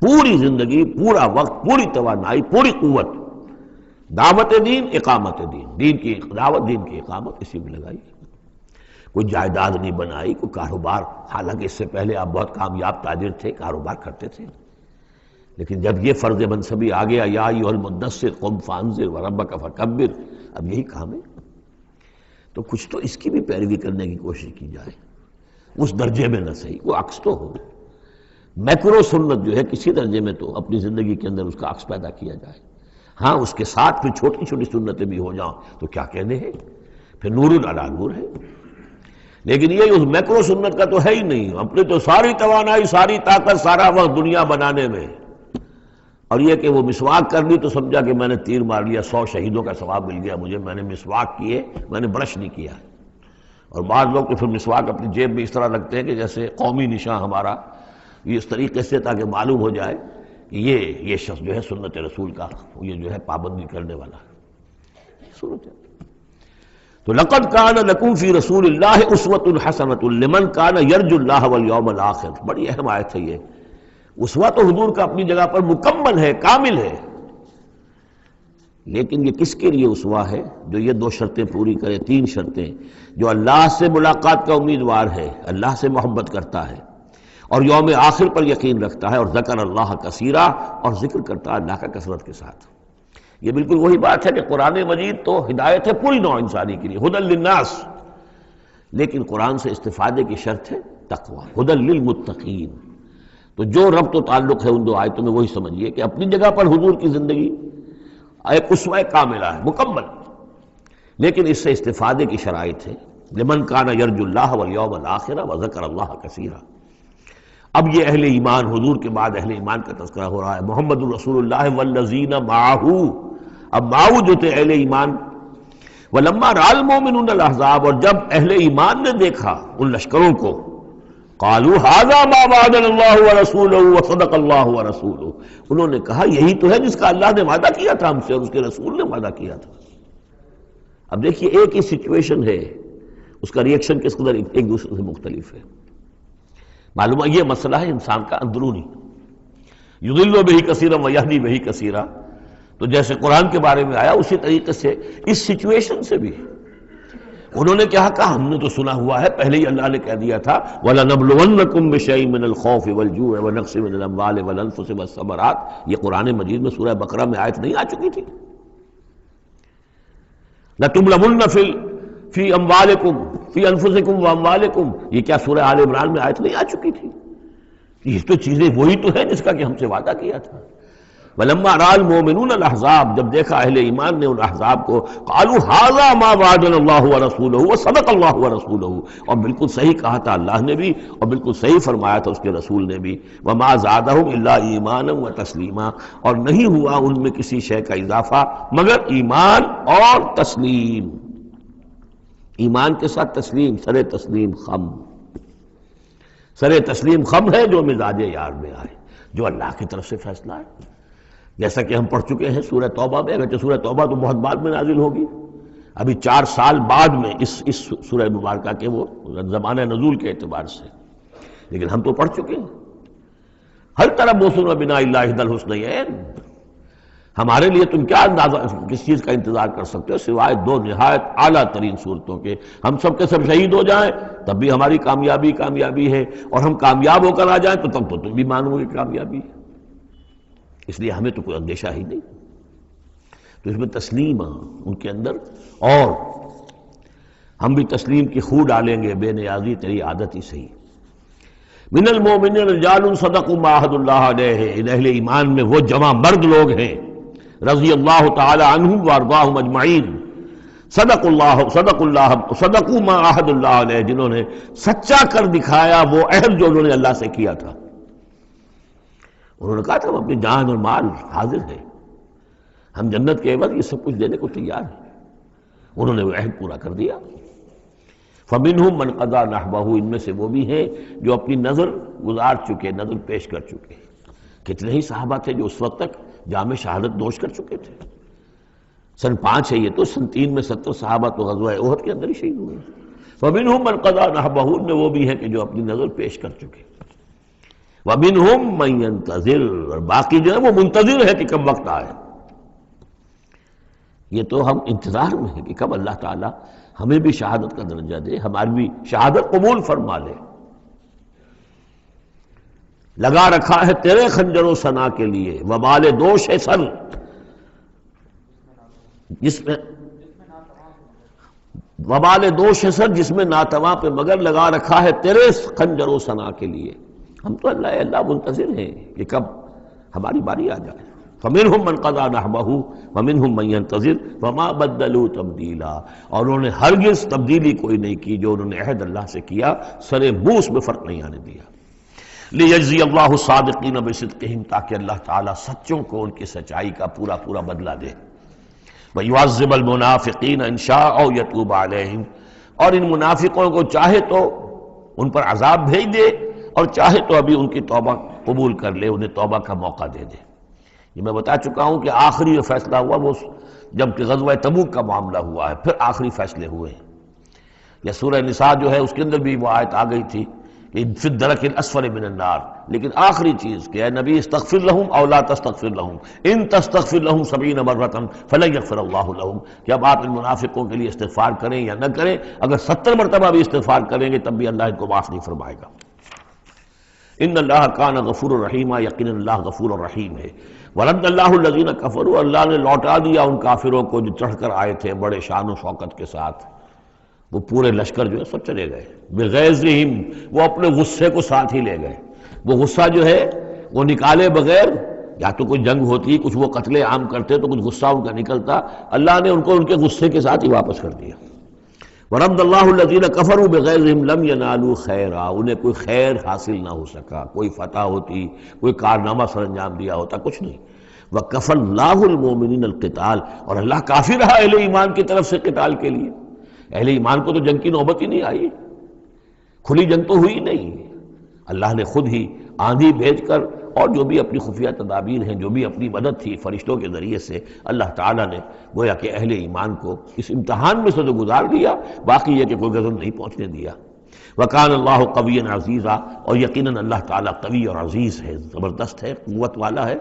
پوری زندگی، پورا وقت، پوری توانائی، پوری قوت دعوت دین، اقامت دین، دین کی دعوت، دین کی اقامت اسی میں لگائی. کوئی جائیداد نہیں بنائی، کوئی کاروبار. حالانکہ اس سے پہلے آپ بہت کامیاب تاجر تھے، کاروبار کرتے تھے، لیکن جب یہ فرض منصبی آ گیا، یا ایھا المدثر قم فانذر وربک فکبر، اب یہی کام ہے. تو کچھ تو اس کی بھی پیروی کرنے کی کوشش کی جائے، اس درجے میں نہ صحیح، وہ عکس تو ہو. میکرو سنت جو ہے کسی درجے میں تو اپنی زندگی کے اندر اس کا عکس پیدا کیا جائے. ہاں اس کے ساتھ پھر چھوٹی چھوٹی سنتیں بھی ہو جاؤں تو کیا کہنے ہیں، پھر نور علی نور ہے. لیکن یہ اس میکرو سنت کا تو ہے ہی نہیں. اپنے تو ساری توانائی، ساری طاقت، سارا وقت دنیا بنانے میں، اور یہ کہ وہ مسواک کر لی تو سمجھا کہ میں نے تیر مار لیا، 100 شہیدوں کا ثواب مل گیا مجھے، میں نے مسواک کیے، میں نے برش نہیں کیا. اور بعض لوگ تو پھر مسواک اپنی جیب میں اس طرح رکھتے ہیں کہ جیسے قومی نشان ہمارا، یہ اس طریقے سے تاکہ معلوم ہو جائے کہ یہ شخص جو ہے سنت رسول کا یہ جو ہے پابندی کرنے والا ہے. سنت ہے. تو لقد کان لکم فی رسول اللہ اسوۃ حسنۃ لمن کان یرجو اللہ والیوم الآخر. بڑی اہم آیت ہے یہ. اسوہ تو حضور کا اپنی جگہ پر مکمل ہے، کامل ہے، لیکن یہ کس کے لیے اسوہ ہے؟ جو یہ 2 شرطیں پوری کرے، 3 شرطیں. جو اللہ سے ملاقات کا امیدوار ہے، اللہ سے محبت کرتا ہے اور یوم آخر پر یقین رکھتا ہے، اور ذکر اللہ کثیرا، اور ذکر کرتا ہے اللہ کا کثرت کے ساتھ. یہ بالکل وہی بات ہے کہ قرآن مجید تو ہدایت ہے پوری نوع انسانی کے لیے، ھدی للناس، لیکن قرآن سے استفادے کی شرط ہے تقوی، ھدی للمتقین. تو جو ربط و تعلق ہے ان 2 آیتوں میں وہی سمجھیے کہ اپنی جگہ پر حضور کی زندگی ایک اسوہ کاملہ ہے، مکمل، لیکن اس سے استفادے کی شرائط ہے. لمن کان یرجو اللہ والیوم الآخر وذکر اللہ کثیرا. اب یہ اہل ایمان، حضور کے بعد اہل ایمان کا تذکرہ ہو رہا ہے. محمد الرسول اللہ والذین معہ. اب معہ جو تھے اہل ایمان. ولما رأى المؤمنون الاحزاب، اور جب اہل ایمان نے دیکھا ان لشکروں کو، قالوا ھذا ما وعدنا اللہ ورسولہ وصدق اللہ ورسولہ، انہوں نے کہا یہی تو ہے جس کا اللہ نے وعدہ کیا تھا ہم سے اور اس کے رسول نے وعدہ کیا تھا. اب دیکھیے ایک ہی سچویشن ہے، اس کا ریئیکشن کس قدر ایک دوسرے سے مختلف ہے. معلوم ہے یہ مسئلہ ہے انسان کا اندرونی. یضل بہ کثیرا ویہدی بہ کثیرا. تو جیسے قرآن کے بارے میں آیا اسی طریقے سے اس سچویشن سے بھی انہوں نے کیا کہا؟ ہم نے تو سنا ہوا ہے، پہلے ہی اللہ نے کہہ دیا تھا وَلَنَبْلُوَنَّكُمْ بِشَيْءٍ مِّنَ الْخَوْفِ وَالْجُوعِ وَنَقْصٍ مِّنَ الْأَمْوَالِ وَالْأَنفُسِ وَالثَّمَرَاتِ، یہ قرآن مجید میں سورہ بقرہ میں آیت نہیں آ چکی تھی؟ لَتُبْلَوُنَّ فِي أَمْوَالِكُمْ فِي أَنفُسِكُمْ وَأَمْوَالِكُمْ، یہ کیا سورہ آل عمران میں آیت نہیں آ چکی تھی؟ یہ تو چیزیں وہی تو ہیں جس کا کہ ہم سے وعدہ کیا تھا۔ وَلَمَّا رَأَى الْمُؤْمِنُونَ الْأَحْزَابَ، جب دیکھا اہل ایمان نے ان احزاب کو، قالوا هذا ما وعدنا اللہ ورسولہ وصدق اللہ ورسولہ، اور بالکل صحیح کہا تھا اللہ نے بھی اور بالکل صحیح فرمایا تھا اس کے رسول نے بھی، وما زادہم الا ایمانا وتسلیما، اور نہیں ہوا ان میں کسی شے کا اضافہ مگر ایمان اور تسلیم، ایمان کے ساتھ تسلیم، سر تسلیم خم، سر تسلیم خم ہے جو مزاج یار میں آئے، جو اللہ کی طرف سے فیصلہ ہے، جیسا کہ ہم پڑھ چکے ہیں سورہ توبہ میں، اگرچہ سورہ توبہ تو بہت بعد میں نازل ہوگی، ابھی 4 سال بعد میں اس سورہ مبارکہ کے وہ زمانہ نزول کے اعتبار سے، لیکن ہم تو پڑھ چکے ہیں ہر طرف موسم بنا اللہ احد الحسنیین، ہمارے لیے تم کیا اندازہ کس چیز کا انتظار کر سکتے ہو سوائے 2 نہایت اعلیٰ ترین صورتوں کے، ہم سب کے سب شہید ہو جائیں تب بھی ہماری کامیابی ہے، اور ہم کامیاب ہو کر آ جائیں تو تب تو تم بھی مانو گے کامیابی ہے، اس لیے ہمیں تو کوئی اندیشہ ہی نہیں۔ تو اس میں تسلیم ان کے اندر، اور ہم بھی تسلیم کی خو ڈالیں گے، بے نیازی تیری عادت ہی صحیح۔ من المؤمنین رجال صدقوا ما عاہدوا اللہ علیہ، ان اہل ایمان میں وہ جمع مرد لوگ ہیں رضی اللہ تعالی عنہم وارضاہم اجمعین، صدقوا ما عاہدوا اللہ علیہ، جنہوں نے سچا کر دکھایا وہ عہد جو انہوں نے اللہ سے کیا تھا۔ انہوں نے کہا تھا ہم اپنی جان اور مال حاضر ہیں، ہم جنت کے عوض یہ سب کچھ دینے کو تیار ہیں، انہوں نے وہ عہد پورا کر دیا۔ فَمِنْهُمْ مَنْ قَضَى نَحْبَهُ، ان میں سے وہ بھی ہیں جو اپنی نظر گزار چکے، نظر پیش کر چکے۔ کتنے ہی صحابہ تھے جو اس وقت تک جام شہادت نوش کر چکے تھے، سن 5 ہے یہ تو، سن 3 میں 70 صحابہ تو غزوہ احد کے اندر ہی شہید ہوئے۔ فَمِنْهُمْ مَنْ قَضَى نَحْبَهُ، ان میں وہ بھی ہیں کہ جو اپنی نظر پیش کر چکے۔ وَمِنْهُمْ مَنْ يَنْتَظِرُ، اور باقی جو ہے وہ منتظر ہے کہ کب وقت آئے۔ یہ تو ہم انتظار میں ہیں کہ کب اللہ تعالیٰ ہمیں بھی شہادت کا درجہ دے، ہماری بھی شہادت قبول فرما لے۔ لگا رکھا ہے تیرے خنجر و ثنا کے لیے وبال دوش سر، جس میں وبال دوش سر، جس میں ناتواں پہ مگر لگا رکھا ہے تیرے خنجر و ثنا کے لیے۔ ہم تو اللہ منتظر ہیں کہ کب ہماری باری آ جائے۔ فَمِنْهُمْ مَنْ قَضَى نَحْبَهُ وَمِنْهُمْ مَنْ يَنْتَظِرُ وَمَا بَدَّلُوا تَبْدِيلًا، اور انہوں نے ہرگز تبدیلی کوئی نہیں کی جو انہوں نے عہد اللہ سے کیا، سر موس میں فرق نہیں آنے دیا۔ لِيَجْزِيَ اللَّهُ الصَّادِقِينَ بِصِدْقِهِمْ، تاکہ اللہ تعالیٰ سچوں کو ان کی سچائی کا پورا بدلہ دے۔ وَيُعَذِّبَ الْمُنَافِقِينَ إِن شَاءَ أَوْ يَتُوبَ عَلَيْهِمْ، اور ان منافقوں کو چاہے تو ان پر عذاب بھیج دے، اور چاہے تو ابھی ان کی توبہ قبول کر لے، انہیں توبہ کا موقع دے دے۔ یہ میں بتا چکا ہوں کہ آخری فیصلہ ہوا وہ جب کہ غزوہ تبوک کا معاملہ ہوا ہے، پھر آخری فیصلے ہوئے ہیں۔ یا سورہ نساء جو ہے اس کے اندر بھی وہ آیت آ گئی تھی کہ فی الدرک الاسفل من النار، لیکن آخری چیز کہ اے نبی استغفر لہم او لا تستغفر لہم ان تستغفر لہم 70 مرۃ فلن یغفر اللہ لہم، کہ اب آپ ان منافقوں کے لیے استغفار کریں یا نہ کریں، اگر 70 مرتبہ بھی استغفار کریں گے تب بھی اللہ ان کو معاف نہیں فرمائے گا۔ ان اللہ کان غفور الرحیم، یقینا اللہ غفور الرحیم ہے۔ ورد اللہ الذین کفروا، اللہ نے لوٹا دیا ان کافروں کو جو چڑھ کر آئے تھے بڑے شان و شوکت کے ساتھ، وہ پورے لشکر جو ہے سب چلے گئے بغیظہم، وہ اپنے غصے کو ساتھ ہی لے گئے۔ وہ غصہ جو ہے وہ نکالے بغیر، یا تو کوئی جنگ ہوتی، کچھ وہ قتل عام کرتے تو کچھ غصہ ان کا نکلتا، اللہ نے ان کو ان کے غصے کے ساتھ ہی واپس کر دیا۔ ورد اللہ الذین کفروا بغیظہم لم ینالوا خیرا، انہیں کوئی خیر حاصل نہ ہو سکا، کوئی فتح ہوتی، کوئی کارنامہ سر انجام دیا ہوتا، کچھ نہیں۔ وکفى اللہ المؤمنین القتال، اور اللہ کافی رہا اہل ایمان کی طرف سے قتال کے لیے۔ اہل ایمان کو تو جنگ کی نوبت ہی نہیں آئی، کھلی جنگ تو ہوئی نہیں، اللہ نے خود ہی آندھی بھیج کر اور جو بھی اپنی خفیہ تدابیر ہیں، جو بھی اپنی مدد تھی فرشتوں کے ذریعے سے، اللہ تعالیٰ نے گویا کہ اہل ایمان کو اس امتحان میں سے تو گزار دیا، باقی یہ کہ کوئی غضب نہیں پہنچنے دیا۔ وَكَانَ اللَّهُ قَوِيًّا عَزِيزًا، اور یقیناً اللہ تعالیٰ قوی اور عزیز ہے، زبردست ہے، قوت والا ہے۔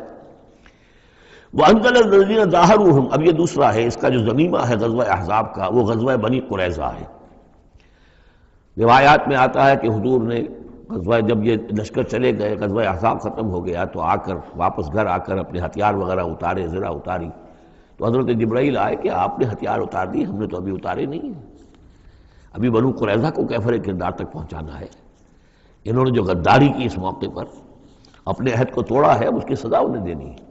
وَأَنزَلَ الَّذِينَ ظَاهَرُوهُمْ، اب یہ دوسرا ہے، اس کا جو ضمیمہ ہے غزوہ احزاب کا، وہ غزوہ بنی قریظہ ہے۔ روایات میں آتا ہے کہ حضور نے غزوہ، جب یہ لشکر چلے گئے، غزوہ احزاب ختم ہو گیا، تو آ کر واپس گھر آ کر اپنے ہتھیار وغیرہ اتارے، زرہ اتاری، تو حضرت جبرائیل آئے کہ آپ نے ہتھیار اتار دیے، ہم نے تو ابھی اتارے نہیں ہیں، ابھی بنو قریظہ کو کیفر کردار تک پہنچانا ہے۔ انہوں نے جو غداری کی اس موقع پر، اپنے عہد کو توڑا ہے، اس کی سزا انہیں دینی ہے۔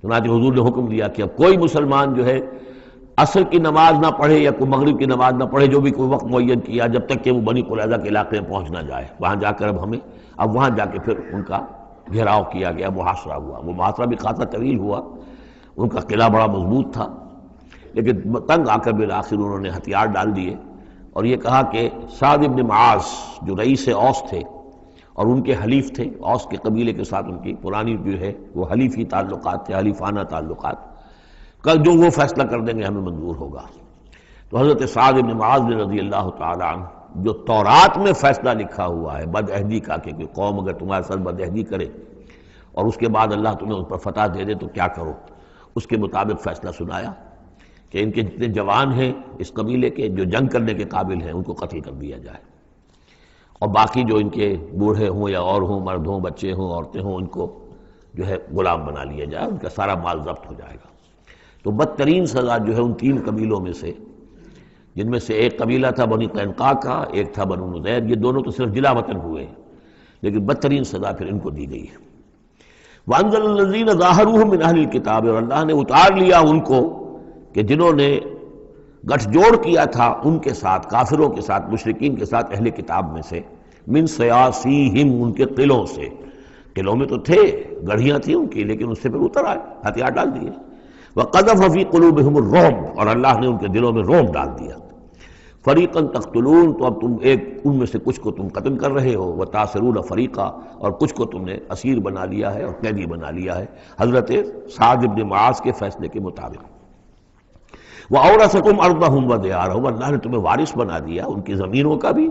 چنانچہ حضور نے حکم دیا کہ اب کوئی مسلمان جو ہے عصر کی نماز نہ پڑھے یا کوئی مغرب کی نماز نہ پڑھے، جو بھی کوئی وقت معین کیا، جب تک کہ وہ بنی قریظہ کے علاقے میں پہنچ نہ جائے۔ وہاں جا کر اب وہاں جا کے پھر ان کا گھیراؤ کیا گیا، محاصرہ ہوا۔ وہ محاصرہ بھی خاصا طویل ہوا، ان کا قلعہ بڑا مضبوط تھا، لیکن تنگ آ کر بالآخر انہوں نے ہتھیار ڈال دیے، اور یہ کہا کہ سعد بن معاذ جو رئیس اوس تھے اور ان کے حلیف تھے، اوس کے قبیلے کے ساتھ ان کی پرانی جو ہے وہ حلیفی تعلقات تھے، حلیفانہ تعلقات، کل جو وہ فیصلہ کر دیں گے ہمیں منظور ہوگا۔ تو حضرت سعد بن معاذ رضی اللہ تعالی عنہ، جو تورات میں فیصلہ لکھا ہوا ہے بد عہدی کا، کہ کوئی قوم اگر تمہارے ساتھ بد عہدی کرے اور اس کے بعد اللہ تمہیں اس پر فتح دے دے تو کیا کرو، اس کے مطابق فیصلہ سنایا کہ ان کے جتنے جوان ہیں اس قبیلے کے جو جنگ کرنے کے قابل ہیں ان کو قتل کر دیا جائے، اور باقی جو ان کے بوڑھے ہوں یا اور ہوں، مرد ہوں، بچے ہوں، عورتیں ہوں، ان کو جو ہے غلام بنا لیا جائے، ان کا سارا مال ضبط ہو جائے گا۔ تو بدترین سزا جو ہے ان تین قبیلوں میں سے، جن میں سے ایک قبیلہ تھا بنی قینقاع کا، ایک تھا بنو نضیر، یہ دونوں تو صرف جلا وطن ہوئے ہیں، لیکن بدترین سزا پھر ان کو دی گئی ہے۔ وَأَنزَلَ الَّذِينَ ظَاهَرُوهُم مِّنْ أَهْلِ الْكِتَابِ، اور اللہ نے اتار لیا ان کو کہ جنہوں نے گٹھ جوڑ کیا تھا ان کے ساتھ، کافروں کے ساتھ، مشرکین کے ساتھ، اہل کتاب میں سے، من سیاسیہم، ان کے قلعوں سے، قلعوں میں تو تھے، گڑھیاں تھیں ان کی، لیکن اس سے پھر اتر آئے، ہتھیار ڈال دیے۔ وَقَذَفَ فِي قُلُوبِهِمُ الرُّعْبَ، اور اللہ نے ان کے دلوں میں رعب ڈال دیا۔ فَرِيقًا تَقْتُلُونَ، تو اب تم ایک ان میں سے کچھ کو تم قتل کر رہے ہو، وَتَأْسِرُونَ فَرِيقًا، اور کچھ کو تم نے اسیر بنا لیا ہے اور قیدی بنا لیا ہے، حضرت سعد بن معاذ کے فیصلے کے مطابق۔ وَأَوْرَثَكُمْ أَرْضَهُمْ وَدِيَارَهُمْ، اللہ نے تمہیں وارث بنا دیا ان کی زمینوں کا بھی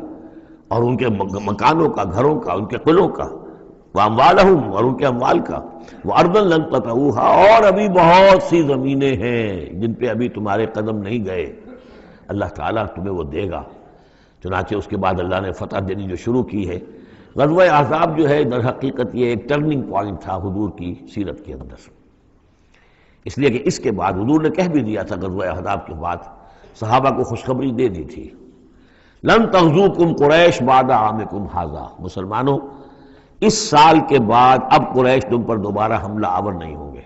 اور ان کے مکانوں کا، گھروں کا، ان کے قلعوں کا، وَأَمْوَالَهُمْ، اور ان کے اموال کا، وَأَرْضًا لَّن تَطَئُوهَا، اور ابھی بہت سی زمینیں ہیں جن پہ ابھی تمہارے قدم نہیں گئے، اللہ تعالیٰ تمہیں وہ دے گا۔ چنانچہ اس کے بعد اللہ نے فتح دینی جو شروع کی ہے۔ غزوہ احزاب جو ہے در حقیقت یہ ایک ٹرننگ پوائنٹ تھا حضور کی سیرت کے اندر، اس لیے کہ اس کے بعد حضور نے کہہ بھی دیا تھا، غزوہ احزاب کے بعد صحابہ کو خوشخبری دے دی تھی، لن تغزوکم قریش بعد عامکم ھذا، مسلمانوں اس سال کے بعد اب قریش تم پر دوبارہ حملہ آور نہیں ہوں گے۔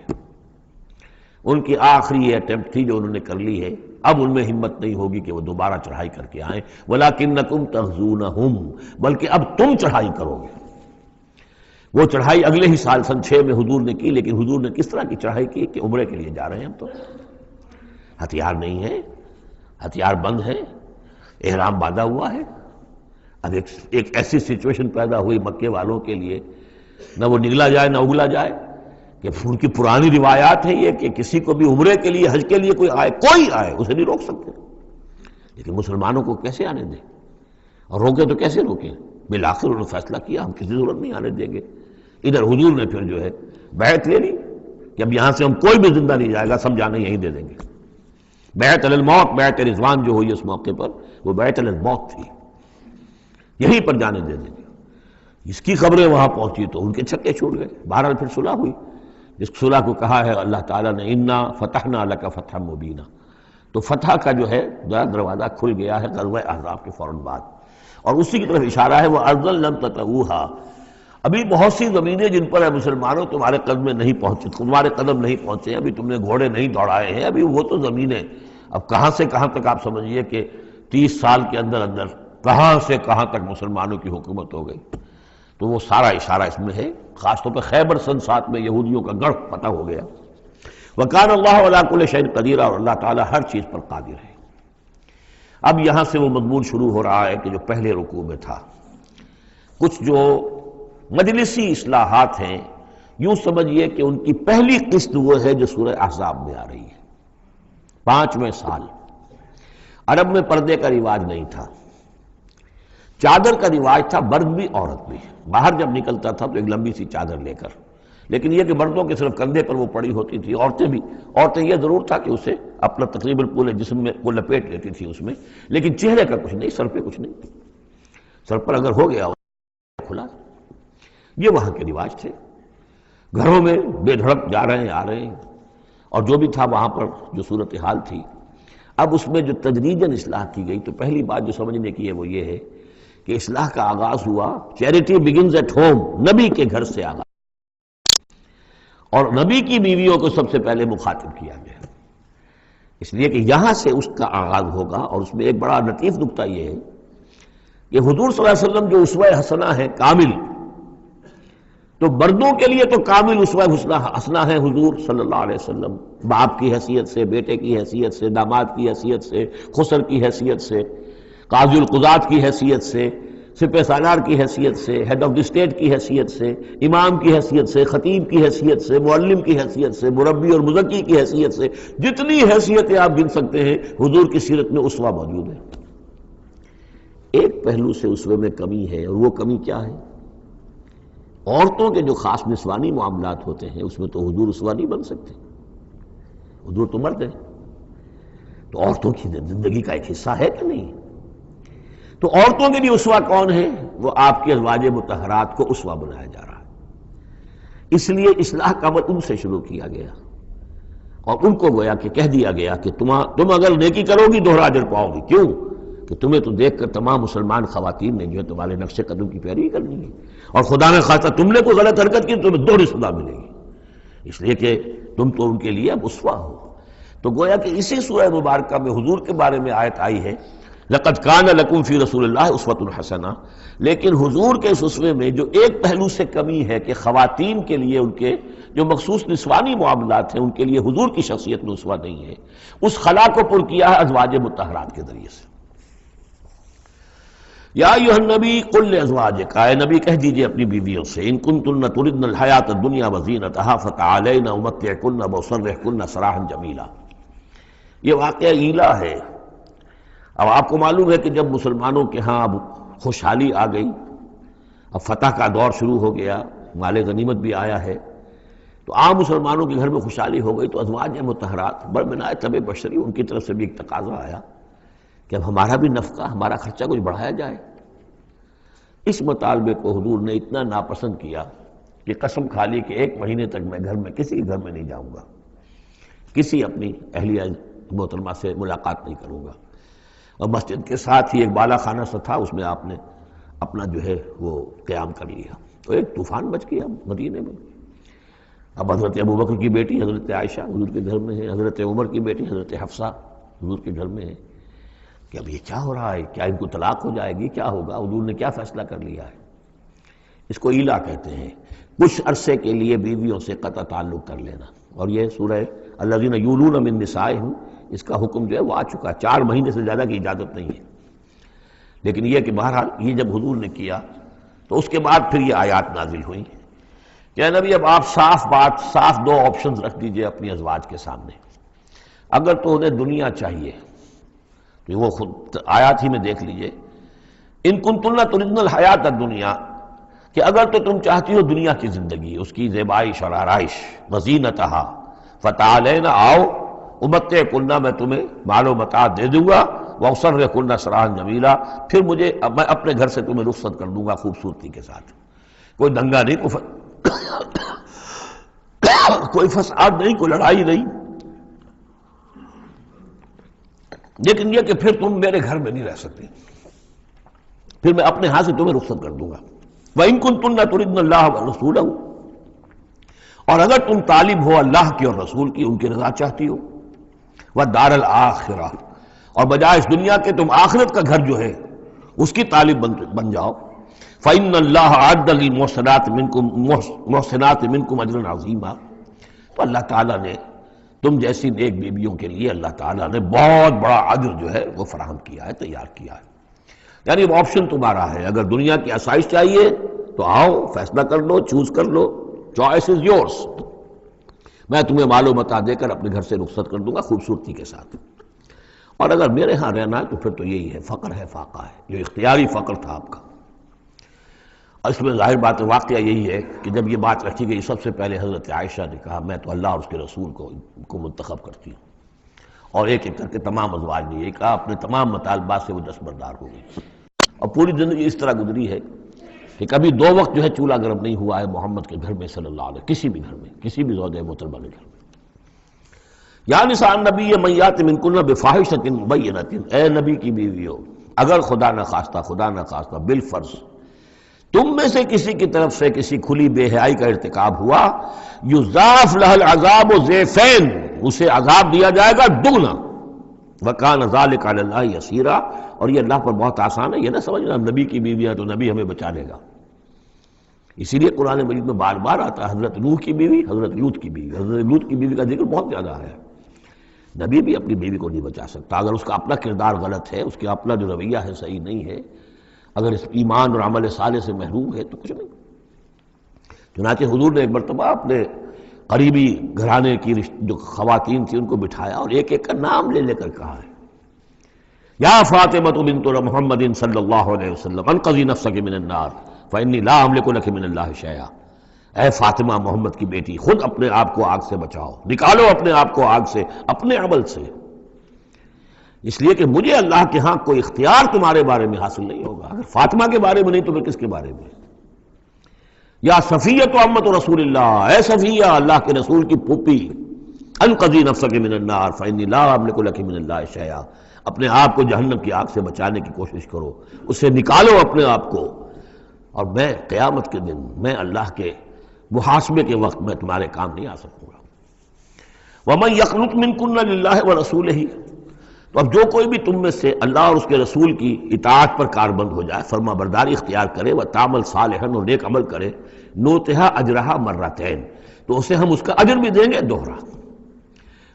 ان کی آخری یہ اٹیمپٹ تھی جو انہوں نے کر لی ہے، اب ان میں ہمت نہیں ہوگی کہ وہ دوبارہ چڑھائی کر کے آئیں، وَلَكِنَّكُمْ تَغْزُونَهُمْ، بلکہ اب تم چڑھائی کرو گے۔ وہ چڑھائی اگلے ہی سال سن 6 میں حضور نے کی، لیکن حضور نے کس طرح کی چڑھائی کی کہ عمرے کے لیے جا رہے ہیں ہم، تو ہتھیار نہیں ہے، ہتھیار بند ہے، احرام باندھا ہوا ہے۔ اب ایک ایسی سچویشن پیدا ہوئی مکے والوں کے لیے، نہ وہ نگلا جائے نہ اگلا جائے، کہ ان کی پرانی روایات ہے یہ کہ کسی کو بھی عمرے کے لیے، حج کے لیے کوئی آئے اسے نہیں روک سکتے، لیکن مسلمانوں کو کیسے آنے دیں، اور روکے تو کیسے روکیں؟ بالآخر انہوں نے فیصلہ کیا ہم کسی ضرورت نہیں آنے دیں گے۔ ادھر حضور نے پھر جو ہے بیعت لے لی کہ اب یہاں سے ہم کوئی بھی زندہ نہیں جائے گا، سب جانے یہیں دے دیں گے۔ بیعت علی الموت، بیعت رضوان جو ہوئی اس موقع پر، وہ بیعت علی الموت تھی، یہیں پر جانے دے دیں گے۔ اس کی خبریں وہاں پہنچی تو ان کے چھکے چھوٹ گئے۔ بہرحال پھر صلح ہوئی، جس صلح کو کہا ہے اللہ تعالیٰ نے انا فتحنا لک فتحا مبینا، تو فتح کا جو ہے دروازہ کھل گیا ہے غزوہ احزاب کے فوراً بعد، اور اسی کی طرف اشارہ ہے وہ ارضا لم تطئوها، ابھی بہت سی زمینیں جن پر مسلمانوں تمہارے قدم میں نہیں پہنچے، تمہارے قدم نہیں پہنچے، ابھی تم نے گھوڑے نہیں دوڑائے ہیں، ابھی وہ تو زمینیں اب کہاں سے کہاں تک آپ سمجھیے کہ 30 سال کے اندر اندر کہاں سے کہاں تک مسلمانوں کی حکومت ہو گئی۔ تو وہ سارا اشارہ اس میں ہے، خاص طور پہ خیبر سن 7 میں یہودیوں کا گڑھ پتہ ہو گیا۔ وَكَانَ اللَّهُ عَلَىٰ كُلِّ شَيْءٍ قَدِيرًا، اور اللہ تعالیٰ ہر چیز پر قادر ہے۔ اب یہاں سے وہ مضمون شروع ہو رہا ہے کہ جو پہلے رکوع میں تھا، کچھ جو مجلسی اصلاحات ہیں، یوں سمجھیے کہ ان کی پہلی قسط وہ ہے جو سورہ احزاب میں آ رہی ہے۔ 5ویں سال عرب میں پردے کا رواج نہیں تھا، چادر کا رواج تھا، مرد بھی عورت بھی، باہر جب نکلتا تھا تو ایک لمبی سی چادر لے کر، لیکن یہ کہ مردوں کے صرف کندھے پر وہ پڑی ہوتی تھی، عورتیں یہ ضرور تھا کہ اسے اپنا تقریباً پورے جسم میں وہ لپیٹ لیتی تھی اس میں، لیکن چہرے کا کچھ نہیں، سر پہ کچھ نہیں، سر پر اگر ہو گیا کھلا۔ یہ وہاں کے رواج تھے، گھروں میں بے دھڑک جا رہے ہیں آ رہے ہیں، اور جو بھی تھا وہاں پر جو صورتحال تھی۔ اب اس میں جو تدریجاً اصلاح کی گئی، تو پہلی بات جو سمجھنے کی ہے وہ یہ ہے کہ اصلاح کا آغاز ہوا، چیریٹی بگنز ایٹ ہوم، نبی کے گھر سے آغاز، اور نبی کی بیویوں کو سب سے پہلے مخاطب کیا گیا، اس لیے کہ یہاں سے اس کا آغاز ہوگا۔ اور اس میں ایک بڑا لطیف نکتہ یہ ہے کہ حضور صلی اللہ علیہ وسلم جو اسوہ حسنہ ہے کامل، تو مردوں کے لیے تو کامل اسوہ حسنہ ہے حضور صلی اللہ علیہ وسلم، باپ کی حیثیت سے، بیٹے کی حیثیت سے، داماد کی حیثیت سے، خسر کی حیثیت سے، قاضی القضات کی حیثیت سے، سپہ سالار کی حیثیت سے، ہیڈ آف دی اسٹیٹ کی حیثیت سے، امام کی حیثیت سے، خطیب کی حیثیت سے، معلم کی حیثیت سے، مربی اور مزکی کی حیثیت سے، جتنی حیثیتیں آپ گن سکتے ہیں حضور کی سیرت میں اسوہ موجود ہے۔ ایک پہلو سے اسوے میں کمی ہے، اور وہ کمی کیا ہے؟ عورتوں کے جو خاص نسوانی معاملات ہوتے ہیں اس میں تو حضور اسوہ نہیں بن سکتے، حضور تو مرد ہیں، تو عورتوں کی زندگی کا ایک حصہ ہے کہ نہیں؟ تو عورتوں کے لیے اسوہ کون ہے؟ وہ آپ کے ازواج مطہرات کو اسوہ بنایا جا رہا ہے، اس لیے اصلاح کا عمل ان سے شروع کیا گیا، اور ان کو گویا کہ کہہ دیا گیا کہ تم اگر نیکی کرو گی دوہرا اجر پاؤ گی، کیوں کہ تمہیں تو دیکھ کر تمام مسلمان خواتین نے جو ہے تمہارے نقش قدم کی پیروی کرنی ہے، اور خدا نے خواستہ تم نے کوئی غلط حرکت کی تمہیں دوہری سزا ملے گی، اس لیے کہ تم تو ان کے لیے اب اسوہ ہو۔ تو گویا کہ اسی سورہ مبارکہ میں حضور کے بارے میں آیت آئی ہے لَقَدْ كَانَ لَكُمْ فِي رَسُولِ اللَّهِ أُسْوَةٌ حَسَنَةٌ، لیکن حضور کے اس اسوے میں جو ایک پہلو سے کمی ہے کہ خواتین کے لیے ان کے جو مخصوص نسوانی معاملات ہیں ان کے لیے حضور کی شخصیت میں اسوہ نہیں ہے، اس خلا کو پر کیا ہے ازواج مطہرات کے ذریعے سے۔ یا ایھا النبی قل لازواجک، اے نبی کہہ دیجئے اپنی بیویوں سے، ان کنتن تردن الحیاۃ الدنیا وزینتہا فتعالین امتعکن واسرحکن سراحا جمیلا۔ یہ واقعہ ایلا ہے۔ اب آپ کو معلوم ہے کہ جب مسلمانوں کے ہاں اب خوشحالی آ گئی، اب فتح کا دور شروع ہو گیا، مال غنیمت بھی آیا ہے، تو عام مسلمانوں کے گھر میں خوشحالی ہو گئی، تو ازواج مطہرات بڑے طبع بشری ان کی طرف سے بھی ایک تقاضا آیا کہ اب ہمارا بھی نفقہ، ہمارا خرچہ کچھ بڑھایا جائے۔ اس مطالبے کو حضور نے اتنا ناپسند کیا کہ قسم کھا لی کہ 1 مہینے تک میں گھر میں کسی گھر میں نہیں جاؤں گا، کسی اپنی اہلیہ محترمہ سے ملاقات نہیں کروں گا، اور مسجد کے ساتھ ہی ایک بالا خانہ سا تھا، اس میں آپ نے اپنا جو ہے وہ قیام کر لیا، تو ایک طوفان مچ گیا مدینے میں۔ اب حضرت ابوبکر کی بیٹی حضرت عائشہ حضور کے گھر میں ہے، حضرت عمر کی بیٹی حضرت حفصہ حضور کے گھر میں ہے، کہ اب یہ کیا ہو رہا ہے، کیا ان کو طلاق ہو جائے گی، کیا ہوگا، حضور نے کیا فیصلہ کر لیا ہے؟ اس کو ایلا کہتے ہیں، کچھ عرصے کے لیے بیویوں سے قطع تعلق کر لینا، اور یہ سورہ الذین یولون من نسائہم، اس کا حکم جو ہے وہ آ چکا، 4 مہینے سے زیادہ کی اجازت نہیں ہے، لیکن یہ کہ بہرحال یہ جب حضور نے کیا تو اس کے بعد پھر یہ آیات نازل ہوئیں کہ نبی اب آپ صاف 2 آپشنز رکھ دیجئے اپنی ازواج کے سامنے، اگر تو انہیں دنیا چاہیے تو وہ خود آیات ہی میں دیکھ لیجئے، ان کنتن تردن الحیات الدنیا، کہ اگر تو تم چاہتی ہو دنیا کی زندگی، اس کی زیبائش اور آرائش، وزینتہا فتعالین، آؤ امتعکن، میں تمہیں مال و متاع دے دوں گا، واسرحکن سراحا جمیلا، پھر میں اپنے گھر سے تمہیں رخصت کر دوں گا خوبصورتی کے ساتھ، کوئی دنگا نہیں، کوئی فساد نہیں، کوئی لڑائی نہیں، لیکن یہ کہ پھر تم میرے گھر میں نہیں رہ سکتی، پھر میں اپنے ہاتھ سے تمہیں رخصت کر دوں گا۔ وَإِن كُنتُنَّ تُرِدْنَ اللَّهَ وَرَسُولَهُ، اور اگر تم طالب ہو اللہ کی اور رسول کی، ان کی رضا چاہتی ہو، وَالدَّارَ الْآخِرَةَ، اور بجائے اس دنیا کے تم آخرت کا گھر جو ہے اس کی طالب بن جاؤ، فَإِنَّ اللَّهَ أَعَدَّ لِلْمُحْسِنَاتِ مِنْكُمْ أَجْرًا عَظِيمًا، تو اللہ تعالیٰ نے تم جیسی نیک بیویوں کے لیے اللہ تعالیٰ نے بہت بڑا اجر جو ہے وہ فراہم کیا ہے، تیار کیا ہے۔ یعنی وہ آپشن تمہارا ہے، اگر دنیا کی آسائش چاہیے تو آؤ، فیصلہ کر لو، چوز کر لو، چوائس از یورس، میں تمہیں مال و متاع دے کر اپنے گھر سے رخصت کر دوں گا خوبصورتی کے ساتھ، اور اگر میرے ہاں رہنا ہے تو پھر تو یہی ہے، فقر ہے، فاقہ ہے، جو اختیاری فقر تھا آپ کا۔ اس میں ظاہر بات واقعہ یہی ہے کہ جب یہ بات رکھی گئی سب سے پہلے حضرت عائشہ نے کہا میں تو اللہ اور اس کے رسول کو منتخب کرتی ہوں، اور ایک ایک کر کے تمام ازواج نے یہ کہا، اپنے تمام مطالبات سے وہ دستبردار ہو گئی، اور پوری زندگی اس طرح گزری ہے کہ کبھی 2 وقت جو ہے چولہا گرم نہیں ہوا ہے محمد کے گھر میں صلی اللہ علیہ، کسی بھی گھر میں، کسی بھی زوجہ محترمہ کے گھر میں۔ یا نساء النبی من یات منکن بفاحشۃ مبینۃ، اے نبی کی بیویوں، اگر خدا نہ خواستہ بالفرض تم میں سے کسی کی طرف سے کسی کھلی بے حیائی کا ارتکاب ہوا، یضاف لہ العذاب ضعفین، اسے عذاب دیا جائے گا دگنا، وکان ذلک علی اللہ یسیرا، اور یہ اللہ پر بہت آسان ہے، یہ نہ سمجھنا نبی کی بیویاں تو نبی ہمیں بچا لے گا۔ اسی لیے قرآن مجید میں بار بار آتا ہے حضرت نوح کی بیوی، حضرت لوط کی بیوی، حضرت لوط کی بیوی کا ذکر بہت زیادہ ہے۔ نبی بھی اپنی بیوی کو نہیں بچا سکتا، اگر اس کا اپنا کردار غلط ہے، اس کا اپنا جو رویہ ہے صحیح نہیں ہے، اگر اس ایمان اور عمل صالح سے محروم ہے تو کچھ نہیں۔ چنانچہ حضور نے ایک مرتبہ اپنے قریبی گھرانے کی جو خواتین تھیں ان کو بٹھایا اور ایک ایک کا نام لے کر کہا ہے، یا فاطمہ بنت محمد صلی اللہ علیہ وسلم انقذی نفسک من النار فانی لا املک لک من اللہ شیئا، اے فاطمہ محمد کی بیٹی، خود اپنے آپ کو آگ سے بچاؤ، نکالو اپنے آپ کو آگ سے اپنے عمل سے، اس لیے کہ مجھے اللہ کے ہاں کوئی اختیار تمہارے بارے میں حاصل نہیں ہوگا، اگر فاطمہ کے بارے میں نہیں تو پھر کس کے بارے میں؟ یا صفیہ امت رسول اللہ، اے صفیہ اللہ کے رسول کی پھوپھی، انقذی نفسک من النار فانی لا املک لک من اللہ شیئا، اپنے آپ کو جہنم کی آگ سے بچانے کی کوشش کرو، اس سے نکالو اپنے آپ کو، اور میں قیامت کے دن، میں اللہ کے محاسبے کے وقت میں تمہارے کام نہیں آ سکوں گا۔ وَمَن يَقْنُتْ مِنكُنَّ لِلَّهِ وَرَسُولِهِ، تو اب جو کوئی بھی تم میں سے اللہ اور اس کے رسول کی اطاعت پر کاربند ہو جائے، فرما برداری اختیار کرے، وَتَعْمَلْ صَالِحًا، اور نیک عمل کرے، نُؤْتِهَا أَجْرَهَا مَرَّتَيْن، تو اسے ہم اس کا اجر بھی دیں گے دوہرا۔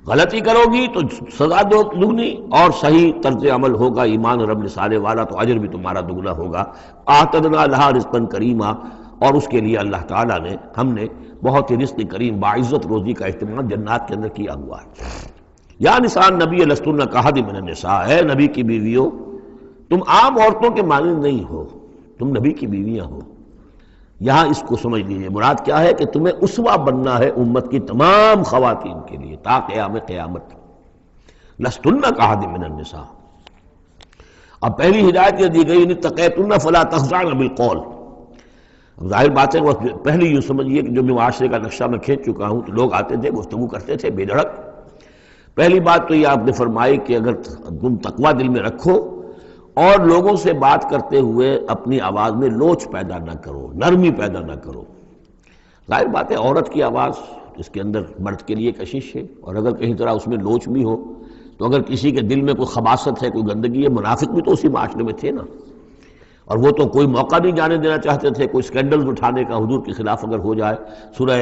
غلطی کرو گی تو سزا دگنی، اور صحیح طرز عمل ہوگا ایمان اور عمل صالح والا تو اجر بھی تمہارا دگنا ہوگا۔ اعتدنا لہا رزقا کریما، اور اس کے لیے اللہ تعالیٰ نے، ہم نے بہت ہی رزق کریم باعزت روزی کا اہتمام جنات کے اندر کیا ہوا ہے۔ یا نساء النبی لستن کاحد من النساء، اے نبی کی بیویوں تم عام عورتوں کے مانند نہیں ہو، تم نبی کی بیویاں ہو۔ یہاں اس کو سمجھ لیجیے، مراد کیا ہے کہ تمہیں اسوہ بننا ہے امت کی تمام خواتین کے لیے تا قیام قیامت۔ لستن کاحد من النساء، اب پہلی ہدایت یہ دی گئی ان اتقیتن فلا تخضعن بالقول۔ ظاہر بات ہے وہ پہلی یوں سمجھیے کہ جو میں معاشرے کا نقشہ میں کھینچ چکا ہوں تو لوگ آتے تھے گفتگو کرتے تھے بے دھڑک۔ پہلی بات تو یہ آپ نے فرمائی کہ اگر تم تقویٰ دل میں رکھو اور لوگوں سے بات کرتے ہوئے اپنی آواز میں لوچ پیدا نہ کرو، نرمی پیدا نہ کرو۔ ظاہر بات ہے عورت کی آواز اس کے اندر مرد کے لیے کشش ہے، اور اگر کہیں طرح اس میں لوچ بھی ہو تو اگر کسی کے دل میں کوئی خباثت ہے، کوئی گندگی ہے، منافق بھی تو اسی معاشرے میں تھے نا، اور وہ تو کوئی موقع نہیں جانے دینا چاہتے تھے کوئی سکینڈلز اٹھانے کا حضور کے خلاف اگر ہو جائے۔ سورہ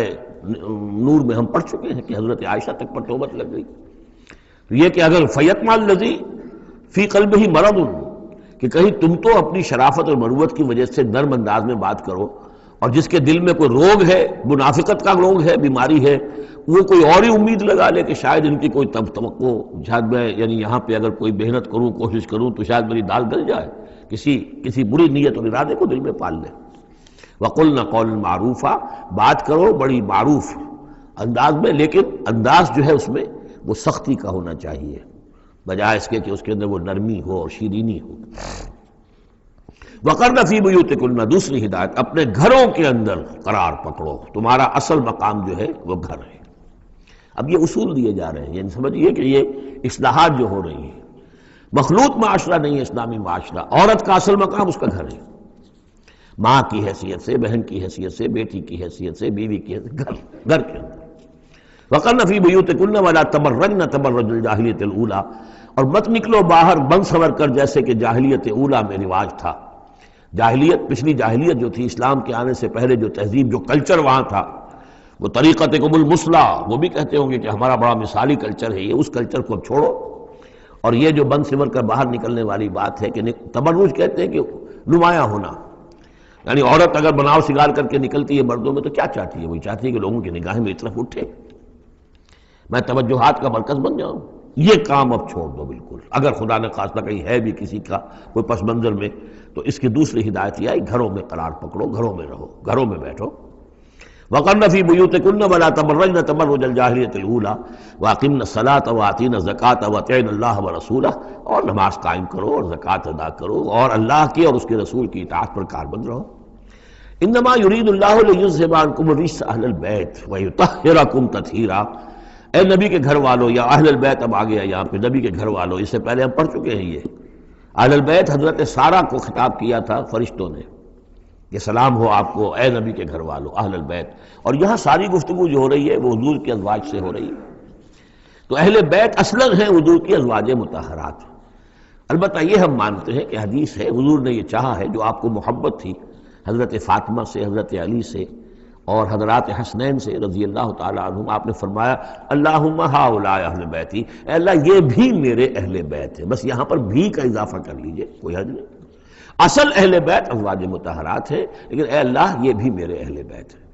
نور میں ہم پڑھ چکے ہیں کہ حضرت عائشہ تک پر توبت لگ گئی۔ تو یہ کہ اگر فیطمع الذی فی قلبہ مرض، کہ کہیں تم تو اپنی شرافت اور مروت کی وجہ سے نرم انداز میں بات کرو، اور جس کے دل میں کوئی روگ ہے، منافقت کا روگ ہے، بیماری ہے، وہ کوئی اور ہی امید لگا لے کہ شاید ان کی کوئی توقع، شاید میں یعنی یہاں پہ اگر کوئی محنت کروں، کوشش کروں تو شاید میری دال گل جائے، کسی بری نیت اور ارادے کو دل میں پال لے۔ وَقُلْنَ قَوْلًا مَعْرُوفًا، بات کرو بڑی معروف انداز میں، لیکن انداز جو ہے اس میں وہ سختی کا ہونا چاہیے، بجائے اس کے کہ اس کے اندر وہ نرمی ہو اور شیرینی ہو۔ وَقَرْنَ فِي بُيُوتِكُنَّ، دوسری ہدایت، اپنے گھروں کے اندر قرار پکڑو، تمہارا اصل مقام جو ہے وہ گھر ہے۔ اب یہ اصول دیے جا رہے ہیں، یعنی سمجھیے کہ یہ اصلاحات جو ہو رہی ہیں، مخلوط معاشرہ نہیں ہے اسلامی معاشرہ، عورت کا اصل مقام اس کا گھر ہے، ماں کی حیثیت سے، بہن کی حیثیت سے، بیٹی کی حیثیت سے، بیوی کی حیثیت، گھر کے اندر۔ وَقَرْنَ فِي بُيُوتِكُنَّ وَلَا تَبَرَّجْنَ تَبَرُّجَ الْجَاهِلِيَّةِ الْأُولَىٰ، اور مت نکلو باہر بن سنور کر جیسے کہ جاہلیت اولیٰ میں رواج تھا۔ جاہلیت، پچھلی جاہلیت جو تھی، اسلام کے آنے سے پہلے جو تہذیب، جو کلچر وہاں تھا، وہ طریقتکم المثلیٰ، وہ بھی کہتے ہوں گے کہ ہمارا بڑا مثالی کلچر ہے یہ، اس کلچر کو اب چھوڑو، اور یہ جو بند سمر کر باہر نکلنے والی بات ہے کہ تبرج کہتے ہیں کہ نمایاں ہونا، یعنی عورت اگر بناؤ سنگار کر کے نکلتی ہے مردوں میں تو کیا چاہتی ہے؟ وہی چاہتی ہے کہ لوگوں کی نگاہیں میری طرف اٹھے، میں توجہات کا مرکز بن جاؤں، یہ کام اب چھوڑ دو بالکل. اگر خدا نے خاصہ کہیں ہے بھی کسی کا کوئی پس منظر میں تو اس کی دوسری ہدایت یہ ہے گھروں میں قرار پکڑو، گھروں میں رہو، گھروں میں بیٹھو. وَقَرْنَ فِي بُيُوتِكُنَّ وَلَا تَبَرَّجْنَ تَبَرُّجَ الْجَاهِلِيَّةِ الْأُولَىٰ وَأَقِمْنَ الصَّلَاةَ وَآتِينَ الزَّكَاةَ وَأَطِعْنَ اللَّهَ وَرَسُولَهُ، اور نماز قائم کرو اور زکوٰۃ ادا کرو اور اللہ کی اور اس کے رسول کی اطاعت پر کاربند رہو. انما یرید اللہ لیذھب عنکم الرجس اہل البیت ویطہرکم تطہیرا. اے نبی کے گھر والو، یا اہل البیت اب آ گیا یہاں پہ، نبی کے گھر والو، اس سے پہلے ہم پڑھ چکے ہیں. یہ اہل البیت حضرت سارہ کو خطاب کیا تھا فرشتوں نے کہ سلام ہو آپ کو اے نبی کے گھر والو اہل البیت. اور یہاں ساری گفتگو جو ہو رہی ہے وہ حضور کے ازواج سے ہو رہی ہے. تو اہل بیت اصلاً ہیں حضور کی ازواج مطہرات. البتہ یہ ہم مانتے ہیں کہ حدیث ہے حضور نے یہ چاہا ہے، جو آپ کو محبت تھی حضرت فاطمہ سے، حضرت علی سے اور حضرات حسنین سے رضی اللہ تعالیٰ عنہم، آپ نے فرمایا اللہم ہؤلاء اہل بیتی، اے اللہ یہ بھی میرے اہل بیت ہے. بس یہاں پر بھی کا اضافہ کر لیجئے، کوئی حرج نہیں. اصل اہل بیت ازواج مطہرات ہے، لیکن اے اللہ یہ بھی میرے اہل بیت ہے.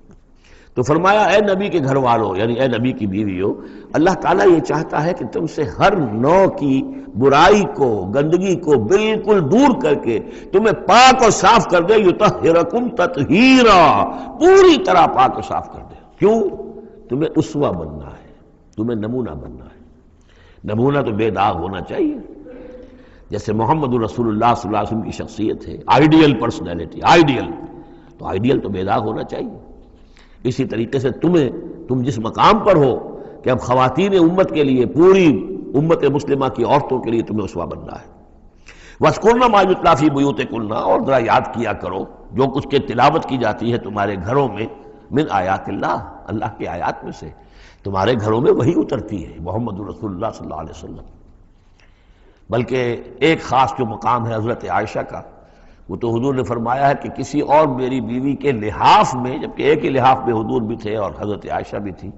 تو فرمایا اے نبی کے گھر والوں، یعنی اے نبی کی بیویوں، اللہ تعالیٰ یہ چاہتا ہے کہ تم سے ہر نوع کی برائی کو، گندگی کو بالکل دور کر کے تمہیں پاک اور صاف کر دے. یطہرکم تطہیرا، پوری طرح پاک اور صاف کر دے. کیوں؟ تمہیں اسوہ بننا ہے، تمہیں نمونہ بننا ہے. نمونہ تو بے داغ ہونا چاہیے، جیسے محمد رسول اللہ صلی اللہ علیہ وسلم کی شخصیت ہے، آئیڈیل پرسنالٹی، آئیڈیل، تو آئیڈیل تو بے داغ ہونا چاہیے. اسی طریقے سے تم جس مقام پر ہو کہ اب خواتین امت کے لیے، پوری امت مسلمہ کی عورتوں کے لیے تمہیں اسوہ بننا ہے. وَاذْكُرْنَ مَا يُتْلَىٰ فِي بُيُوتِكُنَّ، اور ذرا یاد کیا کرو جو کچھ کے تلاوت کی جاتی ہے تمہارے گھروں میں، من آیات اللہ، اللہ کے آیات میں سے. تمہارے گھروں میں وہی اترتی ہے محمد رسول اللہ صلی اللہ علیہ وسلم. بلکہ ایک خاص جو مقام ہے حضرت عائشہ کا، وہ تو حضور نے فرمایا ہے کہ کسی اور میری بیوی کے لحاف میں، جبکہ ایک ہی لحاف میں حضور بھی تھے اور حضرت عائشہ بھی تھی،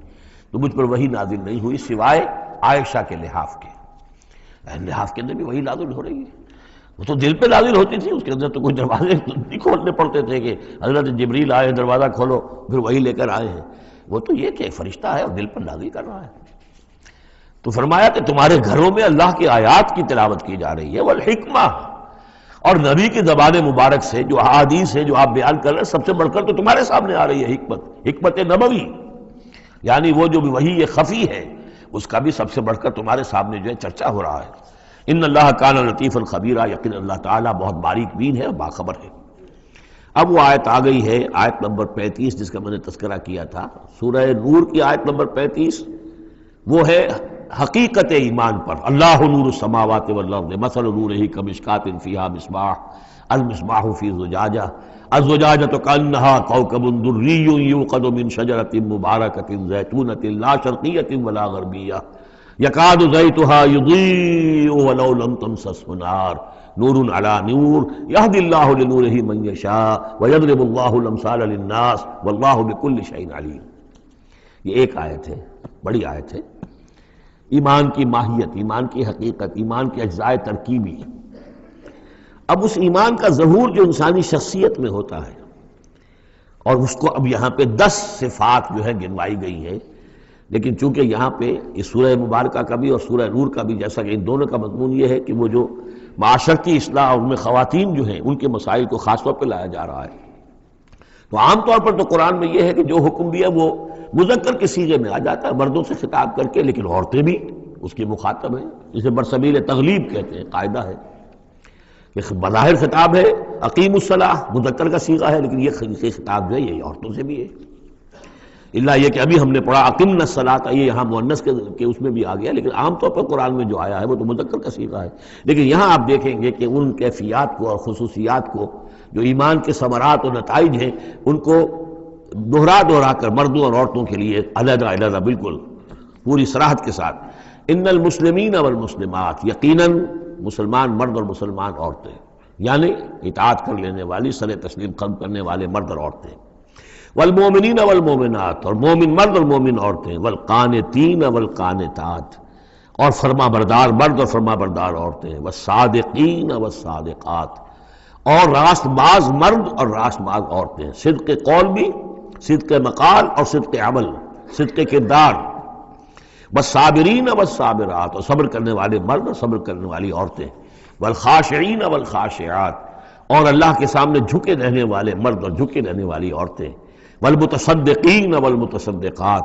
تو مجھ پر وہی نازل نہیں ہوئی سوائے عائشہ کے لحاف کے. لحاف کے اندر بھی وہی نازل ہو رہی ہے. وہ تو دل پہ نازل ہوتی تھی، اس کے اندر تو کوئی دروازے نہیں کھولنے پڑتے تھے کہ حضرت جبریل آئے دروازہ کھولو پھر وہی لے کر آئے ہیں. وہ تو یہ کہ ایک فرشتہ ہے اور دل پر نازل کر رہا ہے. تو فرمایا کہ تمہارے گھروں میں اللہ کی آیات کی تلاوت کی جا رہی ہے، والحکمہ، اور نبی کی زبان مبارک سے جو احادیث ہے جو آپ بیان کر رہے ہیں، سب سے بڑھ کر تو تمہارے سامنے آ رہی ہے حکمت، حکمت نبوی، یعنی وہ جو وحی خفی ہے اس کا بھی سب سے بڑھ کر تمہارے سامنے جو ہے چرچا ہو رہا ہے. ان اللہ کان لطیفا خبیرا، یقین اللہ تعالیٰ بہت باریک بین ہے اور باخبر ہے. اب وہ آیت آ گئی ہے، آیت نمبر 35 جس کا میں نے تذکرہ کیا تھا، سورہ نور کی آیت نمبر 35. وہ ہے حقیقت ایمان پر. اللہ نور السماوات والارض مثل نورہ کمشکاۃ فیہا مصباح المصباح فی زجاجہ الزجاجۃ کأنہا کوکب دری یوقد من شجرۃ مبارکۃ زیتونۃ لا شرقیۃ ولا غربیہ یکاد زیتھا یضیء ولو لم تمسسہ نار نور علی نور یہدی اللہ لنورہ من یشاء ویضرب اللہ الامثال للناس واللہ بکل شیء علیم. یہ ایک آیت ہے، بڑی آیت ہے. ایمان کی ماہیت، ایمان کی حقیقت، ایمان کے اجزاء ترکیبی. اب اس ایمان کا ظہور جو انسانی شخصیت میں ہوتا ہے، اور اس کو اب یہاں پہ 10 صفات جو ہے گنوائی گئی ہیں. لیکن چونکہ یہاں پہ اس سورہ مبارکہ کا بھی اور سورہ نور کا بھی، جیسا کہ ان دونوں کا مضمون یہ ہے کہ وہ جو معاشرتی اصلاح اور ان میں خواتین جو ہیں ان کے مسائل کو خاص طور پہ لایا جا رہا ہے. تو عام طور پر تو قرآن میں یہ ہے کہ جو حکم بھی ہے وہ مذکر کے صیغے میں آ جاتا ہے، مردوں سے خطاب کر کے، لیکن عورتیں بھی اس کی مخاطب ہیں. اسے برسبیل تغلیب کہتے ہیں. قاعدہ ہے کہ بظاہر خطاب ہے اقیم الصلاۃ، مذکر کا صیغہ ہے، لیکن یہ خطاب جو ہے یہ عورتوں سے بھی ہے. اللہ یہ کہ ابھی ہم نے پڑھا اقمنا الصلاۃ، یہ یہاں مؤنث کے اس میں بھی آ گیا، لیکن عام طور پر قرآن میں جو آیا ہے وہ تو مذکر کا صیغہ ہے. لیکن یہاں آپ دیکھیں گے کہ ان کیفیات کو اور خصوصیات کو جو ایمان کے ثمرات اور نتائج ہیں ان کو دہرا کر مردوں اور عورتوں کے لیے علیحدہ علیحدہ بالکل پوری صراحت کے ساتھ. ان المسلمین والمسلمات، یقیناً مسلمان مرد اور مسلمان عورتیں، یعنی اطاعت کر لینے والی، سر تسلیم قلم کرنے والے مرد اور عورتیں. والمومنین والمومنات، اور مومن مرد اور مومن عورتیں. والقانتین والقانتات، اور فرما بردار مرد اور فرما بردار عورتیں. والصادقین والصادقات، اور راست باز مرد اور راست باز عورتیں. صدق قول بھی، صدق مقال اور صدق عمل، صدق کردار. والصابرین والصابرات، اور صبر کرنے والے مرد اور صبر کرنے والی عورتیں، والخاشعین والخاشعات، اور اللہ کے سامنے جھکے رہنے والے مرد اور جھکے رہنے والی عورتیں، والمتصدقین والمتصدقات،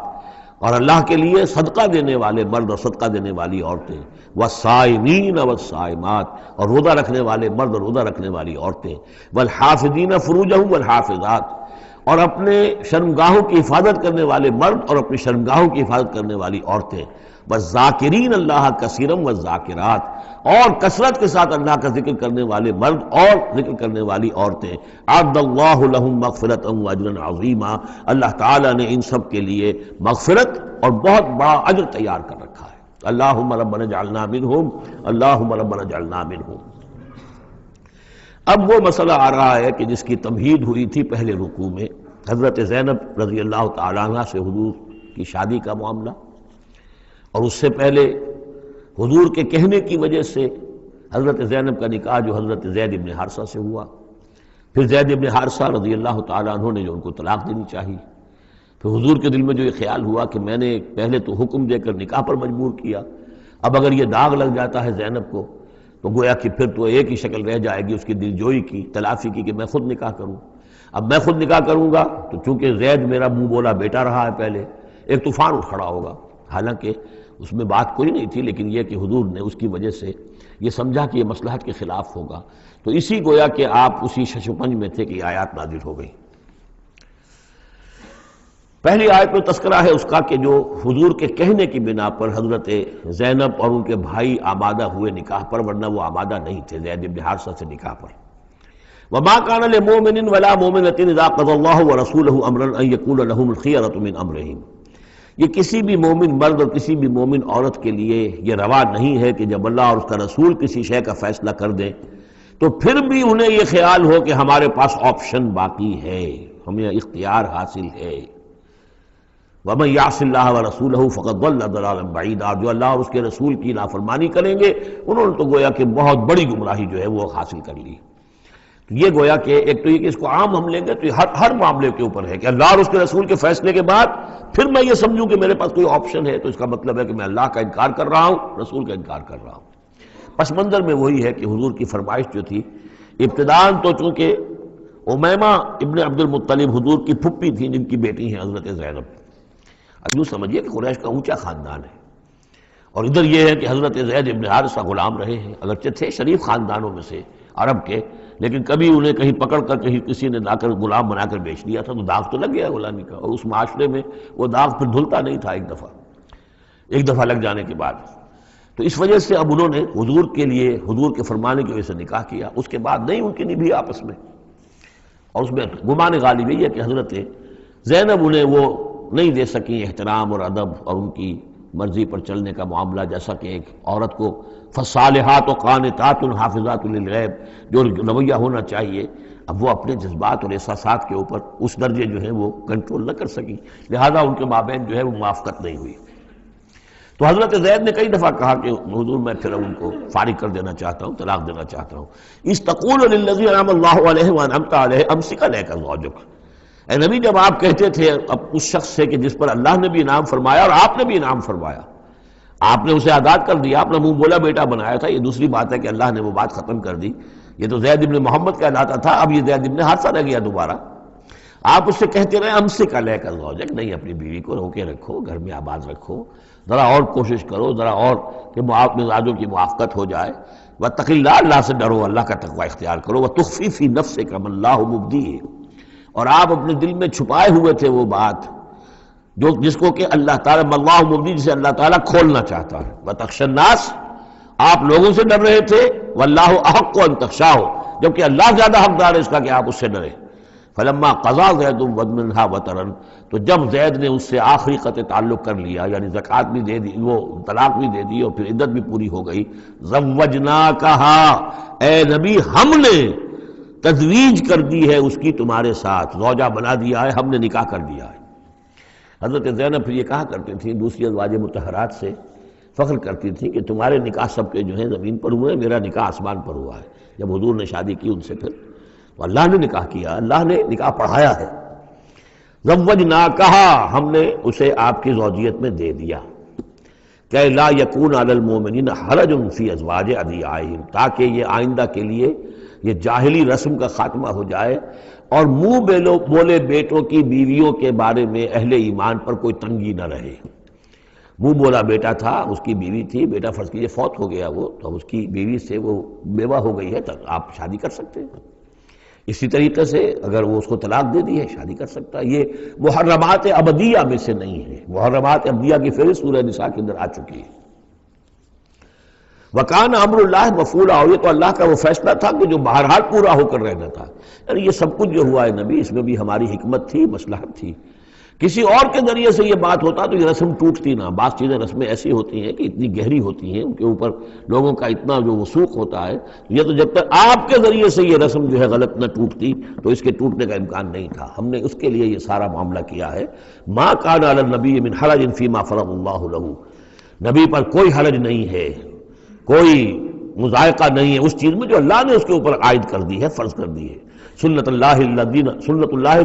اور اللہ کے لیے صدقہ دینے والے مرد اور صدقہ دینے والی عورتیں، والصائمین والصائمات، اور روزہ رکھنے والے مرد اور روزہ رکھنے والی عورتیں، والحافظین فروجہم والحافظات، اور اپنے شرمگاہوں کی حفاظت کرنے والے مرد اور اپنی شرمگاہوں کی حفاظت کرنے والی عورتیں، والذاکرین اللہ کثیرا والذاکرات، اور کثرت کے ساتھ اللہ کا ذکر کرنے والے مرد اور ذکر کرنے والی عورتیں، اعد اللہ لہم مغفرۃ واجرا عظیما، اللہ تعالیٰ نے ان سب کے لیے مغفرت اور بہت بڑا اجر تیار کر رکھا ہے۔ اللہم ربنا اجعلنا منہم، اللہم ربنا اجعلنا منہم۔ اب وہ مسئلہ آ رہا ہے کہ جس کی تمہید ہوئی تھی پہلے رکوع میں، حضرت زینب رضی اللہ تعالیٰ عنہ سے حضور کی شادی کا معاملہ، اور اس سے پہلے حضور کے کہنے کی وجہ سے حضرت زینب کا نکاح جو حضرت زید ابن حارثہ سے ہوا، پھر زید ابن حارثہ رضی اللہ تعالیٰ عنہ نے جو ان کو طلاق دینی چاہی، پھر حضور کے دل میں جو یہ خیال ہوا کہ میں نے پہلے تو حکم دے کر نکاح پر مجبور کیا، اب اگر یہ داغ لگ جاتا ہے زینب کو تو گویا کہ پھر تو ایک ہی شکل رہ جائے گی اس کی دل جوئی کی، تلافی کی، کہ میں خود نکاح کروں۔ اب میں خود نکاح کروں گا تو چونکہ زید میرا منہ بولا بیٹا رہا ہے پہلے، ایک طوفان اٹھ کھڑا ہوگا، حالانکہ اس میں بات کوئی نہیں تھی، لیکن یہ کہ حضور نے اس کی وجہ سے یہ سمجھا کہ یہ مصلحت کے خلاف ہوگا، تو اسی گویا کہ آپ اسی شش و پنج میں تھے کہ یہ آیات نازل ہو گئی۔ پہلی آیت میں تذکرہ ہے اس کا کہ جو حضور کے کہنے کی بنا پر حضرت زینب اور ان کے بھائی آمادہ ہوئے نکاح پر، ورنہ وہ آمادہ نہیں تھے زید بن حارثہ سے نکاح پر۔ وما كان لمؤمن ولا مؤمنة اذا قضى الله ورسوله امرا ان يكون لهم الخيرة من امرهم، یہ کسی بھی مومن مرد اور کسی بھی مومن عورت کے لیے یہ روا نہیں ہے کہ جب اللہ اور اس کا رسول کسی شے کا فیصلہ کر دیں تو پھر بھی انہیں یہ خیال ہو کہ ہمارے پاس آپشن باقی ہے، ہمیں اختیار حاصل ہے۔ وَمَن يَعْصِ اللَّهَ وَرَسُولَهُ فَقَدْ ضَلَّ ضَلَالًا بَعِيدًا، جو اللہ اور اس کے رسول کی نافرمانی کریں گے انہوں نے تو گویا کہ بہت بڑی گمراہی جو ہے وہ حاصل کر لی۔ تو یہ گویا کہ ایک تو یہ کہ اس کو عام ہم لیں گے تو یہ ہر معاملے کے اوپر ہے کہ اللہ اور اس کے رسول کے فیصلے کے بعد پھر میں یہ سمجھوں کہ میرے پاس کوئی آپشن ہے، تو اس کا مطلب ہے کہ میں اللہ کا انکار کر رہا ہوں، رسول کا انکار کر رہا ہوں۔ پس منظر میں وہی ہے کہ حضور کی فرمائش جو تھی ابتداءً تو چونکہ امیمہ ابن عبد المطلب حضور کی پھپھی تھیں جن کی بیٹی ہیں حضرت زینب، اب یوں سمجھیے کہ قریش کا اونچا خاندان ہے، اور ادھر یہ ہے کہ حضرت زید ابن حارثہ غلام رہے ہیں، اگرچہ تھے شریف خاندانوں میں سے عرب کے، لیکن کبھی انہیں کہیں پکڑ کر کہیں کسی نے لا کر غلام بنا کر بیچ دیا تھا تو داغ تو لگ گیا غلامی کا، اور اس معاشرے میں وہ داغ پھر دھلتا نہیں تھا ایک دفعہ لگ جانے کے بعد۔ تو اس وجہ سے اب انہوں نے حضور کے لیے، حضور کے فرمانے کی وجہ سے نکاح کیا، اس کے بعد نہیں ان کی نبھی آپس میں، اور اس میں گمان غالب یہ ہے کہ حضرت زینب انہیں وہ نہیں دے سکی احترام اور ادب اور ان کی مرضی پر چلنے کا معاملہ، جیسا کہ ایک عورت کو فصالحات و قانتات حافظات للغیب جو رویہ ہونا چاہیے، اب وہ اپنے جذبات اور احساسات کے اوپر اس درجے جو ہے وہ کنٹرول نہ کر سکی، لہذا ان کے مابین جو ہے وہ موافقت نہیں ہوئی۔ تو حضرت زید نے کئی دفعہ کہا کہ حضور میں پھر ان کو فارغ کر دینا چاہتا ہوں، طلاق دینا چاہتا ہوں۔ استقول للذی انعم اللہ علیہ وانعمت علیہ امسک علیک زوجک، اے نبی جب آپ کہتے تھے اب اس شخص سے کہ جس پر اللہ نے بھی انعام فرمایا اور آپ نے بھی انعام فرمایا، آپ نے اسے آزاد کر دیا، اپنا منہ بولا بیٹا بنایا تھا، یہ دوسری بات ہے کہ اللہ نے وہ بات ختم کر دی، یہ تو زید ابن محمد کہلاتا تھا، اب یہ زید ابن حارثہ رہ گیا دوبارہ۔ آپ اس سے کہتے رہے امسک علیک زوجک، نہیں اپنی بیوی کو روکے رکھو، گھر میں آباد رکھو، ذرا اور کوشش کرو، ذرا اور کہ مزاجوں کی موافقت ہو جائے، واتق اللہ، اللہ سے ڈرو، اللہ کا تقوی اختیار کرو، وتخفی فی نفسک ما اللہ مبدیہ، اور آپ اپنے دل میں چھپائے ہوئے تھے وہ بات جو جس کو کہ اللہ تعالیٰ اللہ مبدی، جسے اللہ تعالیٰ کھولنا چاہتا ہے، وتخشى الناس، آپ لوگوں سے ڈر رہے تھے، واللہ احق ان تخشاہ، جبکہ اللہ زیادہ حقدار ہے اس کا کہ آپ اس سے ڈریں۔ فلما قضى زید منها وطرا، تو جب زید نے اس سے آخری قطع تعلق کر لیا، یعنی زکوٰۃ بھی دے دی، وہ طلاق بھی دے دی اور پھر عدت بھی پوری ہو گئی، زوجناکہا، اے نبی ہم نے تزویج کر دی ہے اس کی تمہارے ساتھ، زوجہ بنا دیا ہے، ہم نے نکاح کر دیا ہے۔ حضرت زینب پھر یہ کہا کرتی تھی، دوسری ازواج مطہرات سے فخر کرتی تھی کہ تمہارے نکاح سب کے جو ہیں زمین پر ہوئے، میرا نکاح آسمان پر ہوا ہے۔ جب حضور نے شادی کی ان سے پھر تو اللہ نے نکاح کیا، اللہ نے نکاح پڑھایا ہے۔ زوجناکہا، ہم نے اسے آپ کی زوجیت میں دے دیا۔ کہ لا یکون علی المؤمنین حرج فی ازواج ادعیائہم، تاکہ یہ آئندہ کے لیے یہ جاہلی رسم کا خاتمہ ہو جائے اور منہ بولے بیٹوں کی بیویوں کے بارے میں اہل ایمان پر کوئی تنگی نہ رہے۔ منہ بولا بیٹا تھا، اس کی بیوی تھی، بیٹا فرض کیجیے فوت ہو گیا وہ، تو اس کی بیوی سے وہ بیوہ ہو گئی ہے تو آپ شادی کر سکتے ہیں۔ اسی طریقے سے اگر وہ اس کو طلاق دے دی ہے شادی کر سکتا ہے۔ یہ محرمات ابدیہ میں سے نہیں ہے، محرمات ابدیہ کی فہرست سورہ نساء کے اندر آ چکی ہے۔ وَكَانَ أَمْرُ اللَّهِ مَفْعُولًا، اور یہ تو اللہ کا وہ فیصلہ تھا کہ جو بہرحال پورا ہو کر رہنا تھا۔ یعنی یہ سب کچھ جو ہوا ہے نبی، اس میں بھی ہماری حکمت تھی، مصلحت تھی۔ کسی اور کے ذریعے سے یہ بات ہوتا تو یہ رسم ٹوٹتی نہ۔ بعض چیزیں رسمیں ایسی ہوتی ہیں کہ اتنی گہری ہوتی ہیں، ان کے اوپر لوگوں کا اتنا جو وثوق ہوتا ہے، یہ تو جب تک آپ کے ذریعے سے یہ رسم جو ہے غلط نہ ٹوٹتی تو اس کے ٹوٹنے کا امکان نہیں تھا۔ ہم نے اس کے لیے یہ سارا معاملہ کیا ہے۔ ما کان علی النبی من حرج فیما فرض اللہ لہ، نبی پر کوئی حرج نہیں ہے، کوئی مضائقہ نہیں ہے اس چیز میں جو اللہ نے اس کے اوپر عائد کر دی ہے، فرض کر دی ہے۔ سنت اللہ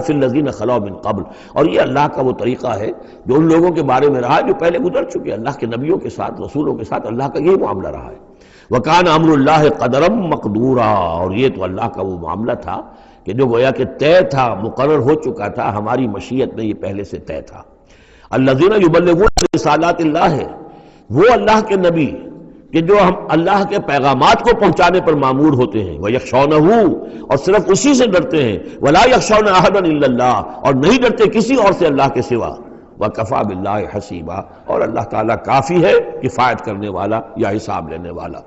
فی الذین خلو من قبل، اور یہ اللہ کا وہ طریقہ ہے جو ان لوگوں کے بارے میں رہا جو پہلے گزر چکے۔ اللہ کے نبیوں کے ساتھ، رسولوں کے ساتھ اللہ کا یہی معاملہ رہا ہے۔ وَكَانَ أَمْرُ اللَّهِ قَدَرًا مَقْدُورًا، اور یہ تو اللہ کا وہ معاملہ تھا کہ جو گویا کہ طے تھا، مقرر ہو چکا تھا، ہماری مشیت میں یہ پہلے سے طے تھا۔ الَّذِينَ يُبَلِّغُونَ رِسَالَاتِ اللَّهِ، وہ اللہ کے نبی کہ جو ہم اللہ کے پیغامات کو پہنچانے پر مامور ہوتے ہیں، وَيَخْشَوْنَهُ، اور صرف اسی سے ڈرتے ہیں، وَلَا يَخْشَوْنَ أَحَدًا إِلَّا اللَّهَ، اور نہیں ڈرتے کسی اور سے اللہ کے سوا، وَكَفَى بِاللَّهِ حَسِيبًا، اور اللہ تعالیٰ کافی ہے کفایت کرنے والا یا حساب لینے والا۔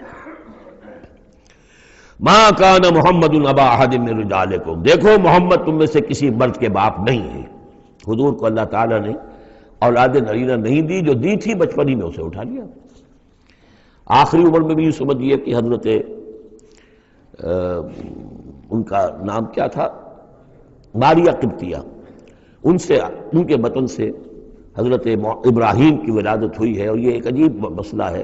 مَا كَانَ مُحَمَّدٌ أَبَا أَحَدٍ مِّن رِجَالِكُمْ، دیکھو محمد تم میں سے کسی مرد کے باپ نہیں ہے۔ حضور کو اللہ تعالیٰ نے اولاد نرینہ نہیں دی، جو دی تھی بچپن ہی میں اسے اٹھا لیا۔ آخری عمر میں بھی یہ سمجھیے کہ حضرت ان کا نام کیا تھا، ماریہ قبطیہ، ان کے بطن سے حضرت ابراہیم کی ولادت ہوئی ہے۔ اور یہ ایک عجیب مسئلہ ہے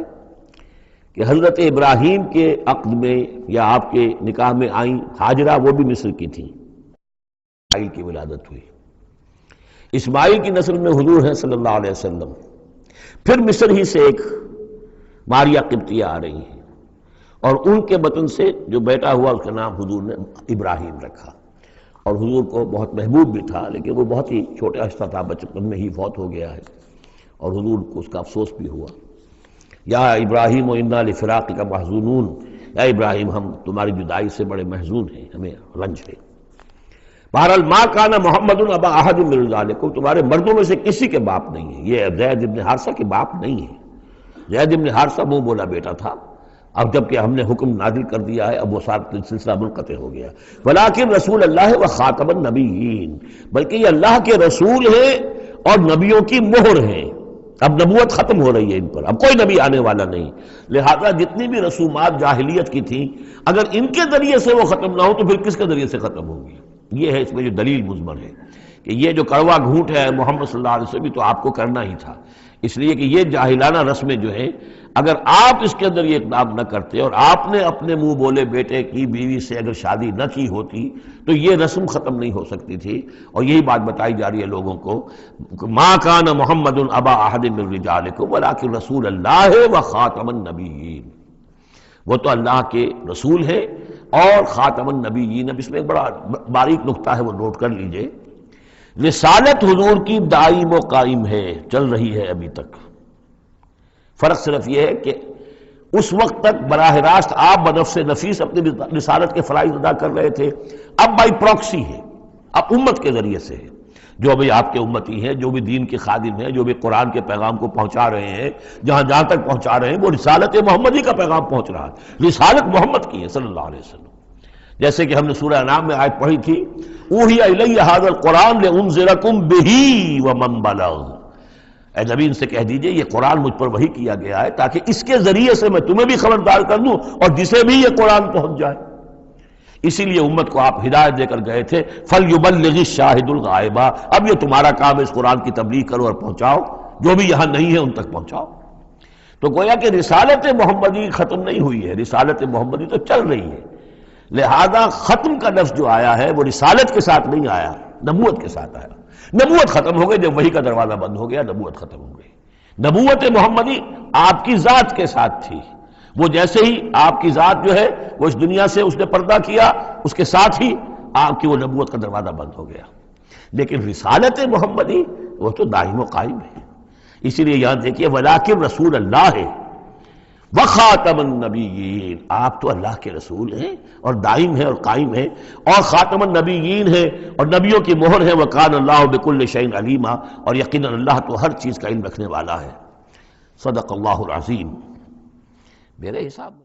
کہ حضرت ابراہیم کے عقد میں یا آپ کے نکاح میں آئیں ہاجرہ، وہ بھی مصر کی تھیں، اسماعیل کی ولادت ہوئی۔ اسماعیل کی نسل میں حضور ہیں صلی اللہ علیہ وسلم، پھر مصر ہی سے ایک ماریہ قبطیہ آ رہی ہیں، اور ان کے بطن سے جو بیٹا ہوا اس کا نام حضور نے ابراہیم رکھا۔ اور حضور کو بہت محبوب بھی تھا، لیکن وہ بہت ہی چھوٹا ہستہ تھا، بچپن میں ہی فوت ہو گیا ہے، اور حضور کو اس کا افسوس بھی ہوا۔ یا ابراہیم انا لفراقک محزونون، یا ابراہیم ہم تمہاری جدائی سے بڑے محزون ہیں، ہمیں رنج ہے۔ بہرحال ما کان محمد ابا احد من رجالکم، تمہارے مردوں میں سے کسی کے باپ نہیں ہے۔ یہ زید بن حارثہ کے باپ نہیں ہے۔ زید بن حارثہ منہ بولا بیٹا تھا، اب جب کہ ہم نے حکم نازل کر دیا ہے اب وہ سارا سلسلہ منقطع ہو گیا۔ ولیکن رسول اللہ و خاتم النبیین، بلکہ یہ اللہ کے رسول ہیں اور نبیوں کی مہر ہیں۔ اب نبوت ختم ہو رہی ہے ان پر، اب کوئی نبی آنے والا نہیں، لہذا جتنی بھی رسومات جاہلیت کی تھیں اگر ان کے ذریعے سے وہ ختم نہ ہو تو پھر کس کے ذریعے سے ختم ہوگی؟ یہ ہے اس میں جو دلیل مضمر ہے کہ یہ جو کڑوا گھونٹ ہے محمد صلی اللہ علیہ وسلم تو آپ کو کرنا ہی تھا، اس لیے کہ یہ جاہلانہ رسمیں جو ہیں اگر آپ اس کے اندر یہ اقدام نہ کرتے اور آپ نے اپنے منہ بولے بیٹے کی بیوی سے اگر شادی نہ کی ہوتی تو یہ رسم ختم نہیں ہو سکتی تھی۔ اور یہی بات بتائی جا رہی ہے لوگوں کو، ما کان محمد ابا احد من رجالکم ولکن رسول اللہ و خاتم النبیین، وہ تو اللہ کے رسول ہیں اور خاتم النبیین۔ اب اس میں ایک بڑا باریک نقطہ ہے، وہ نوٹ کر لیجئے، رسالت حضور کی دائم و قائم ہے، چل رہی ہے ابھی تک۔ فرق صرف یہ ہے کہ اس وقت تک براہ راست آپ بنفس نفیس اپنی رسالت کے فرائض ادا کر رہے تھے، اب بائی پروکسی ہے، اب امت کے ذریعے سے ہے۔ جو بھی آپ کے امتی ہیں، جو بھی دین کے خادم ہیں، جو بھی قرآن کے پیغام کو پہنچا رہے ہیں، جہاں جہاں تک پہنچا رہے ہیں وہ رسالت محمدی کا پیغام پہنچ رہا ہے، رسالت محمد کی ہے صلی اللہ علیہ وسلم۔ جیسے کہ ہم نے سورہ انعام میں آیت پڑھی تھی، اوحی الی ھذا القرآن لانذرکم بہ ومن بلغ، اے نبی ان سے کہہ دیجئے یہ قرآن مجھ پر وحی کیا گیا ہے تاکہ اس کے ذریعے سے میں تمہیں بھی خبردار کر دوں اور جسے بھی یہ قرآن پہنچ جائے۔ اسی لیے امت کو آپ ہدایت دے کر گئے تھے، فَلْيُبَلِّغِ الشَّاهِدُ الْغَائِبَ، اب یہ تمہارا کام ہے اس قرآن کی تبلیغ کرو اور پہنچاؤ، جو بھی یہاں نہیں ہے ان تک پہنچاؤ۔ تو گویا کہ رسالت محمدی ختم نہیں ہوئی ہے، رسالت محمدی تو چل رہی ہے، لہذا ختم کا لفظ جو آیا ہے وہ رسالت کے ساتھ نہیں آیا، نبوت کے ساتھ آیا۔ نبوت ختم ہو گئی جب وحی کا دروازہ بند ہو گیا، نبوت ختم ہو گئی۔ نبوت محمدی آپ کی ذات کے ساتھ تھی. وہ جیسے ہی آپ کی ذات جو ہے وہ اس دنیا سے اس نے پردہ کیا، اس کے ساتھ ہی آپ کی وہ نبوت کا دروازہ بند ہو گیا. لیکن رسالت محمدی وہ تو دائم و قائم ہے. اسی لیے یاد دیکھیے وَلَٰكِن رسول اللہ ہے وَخَاتَمَ النَّبِيِّينَ، آپ تو اللہ کے رسول ہیں اور دائم ہے اور قائم ہے، اور خاتم النبیین ہے اور نبیوں کی مہر ہے. وَكَانَ اللَّهُ بِكُلِّ شَيْءٍ عَلِيمًا، اور یقیناً اللہ تو ہر چیز کا علم رکھنے والا ہے. صدق اللہ العظیم. میرے حساب میں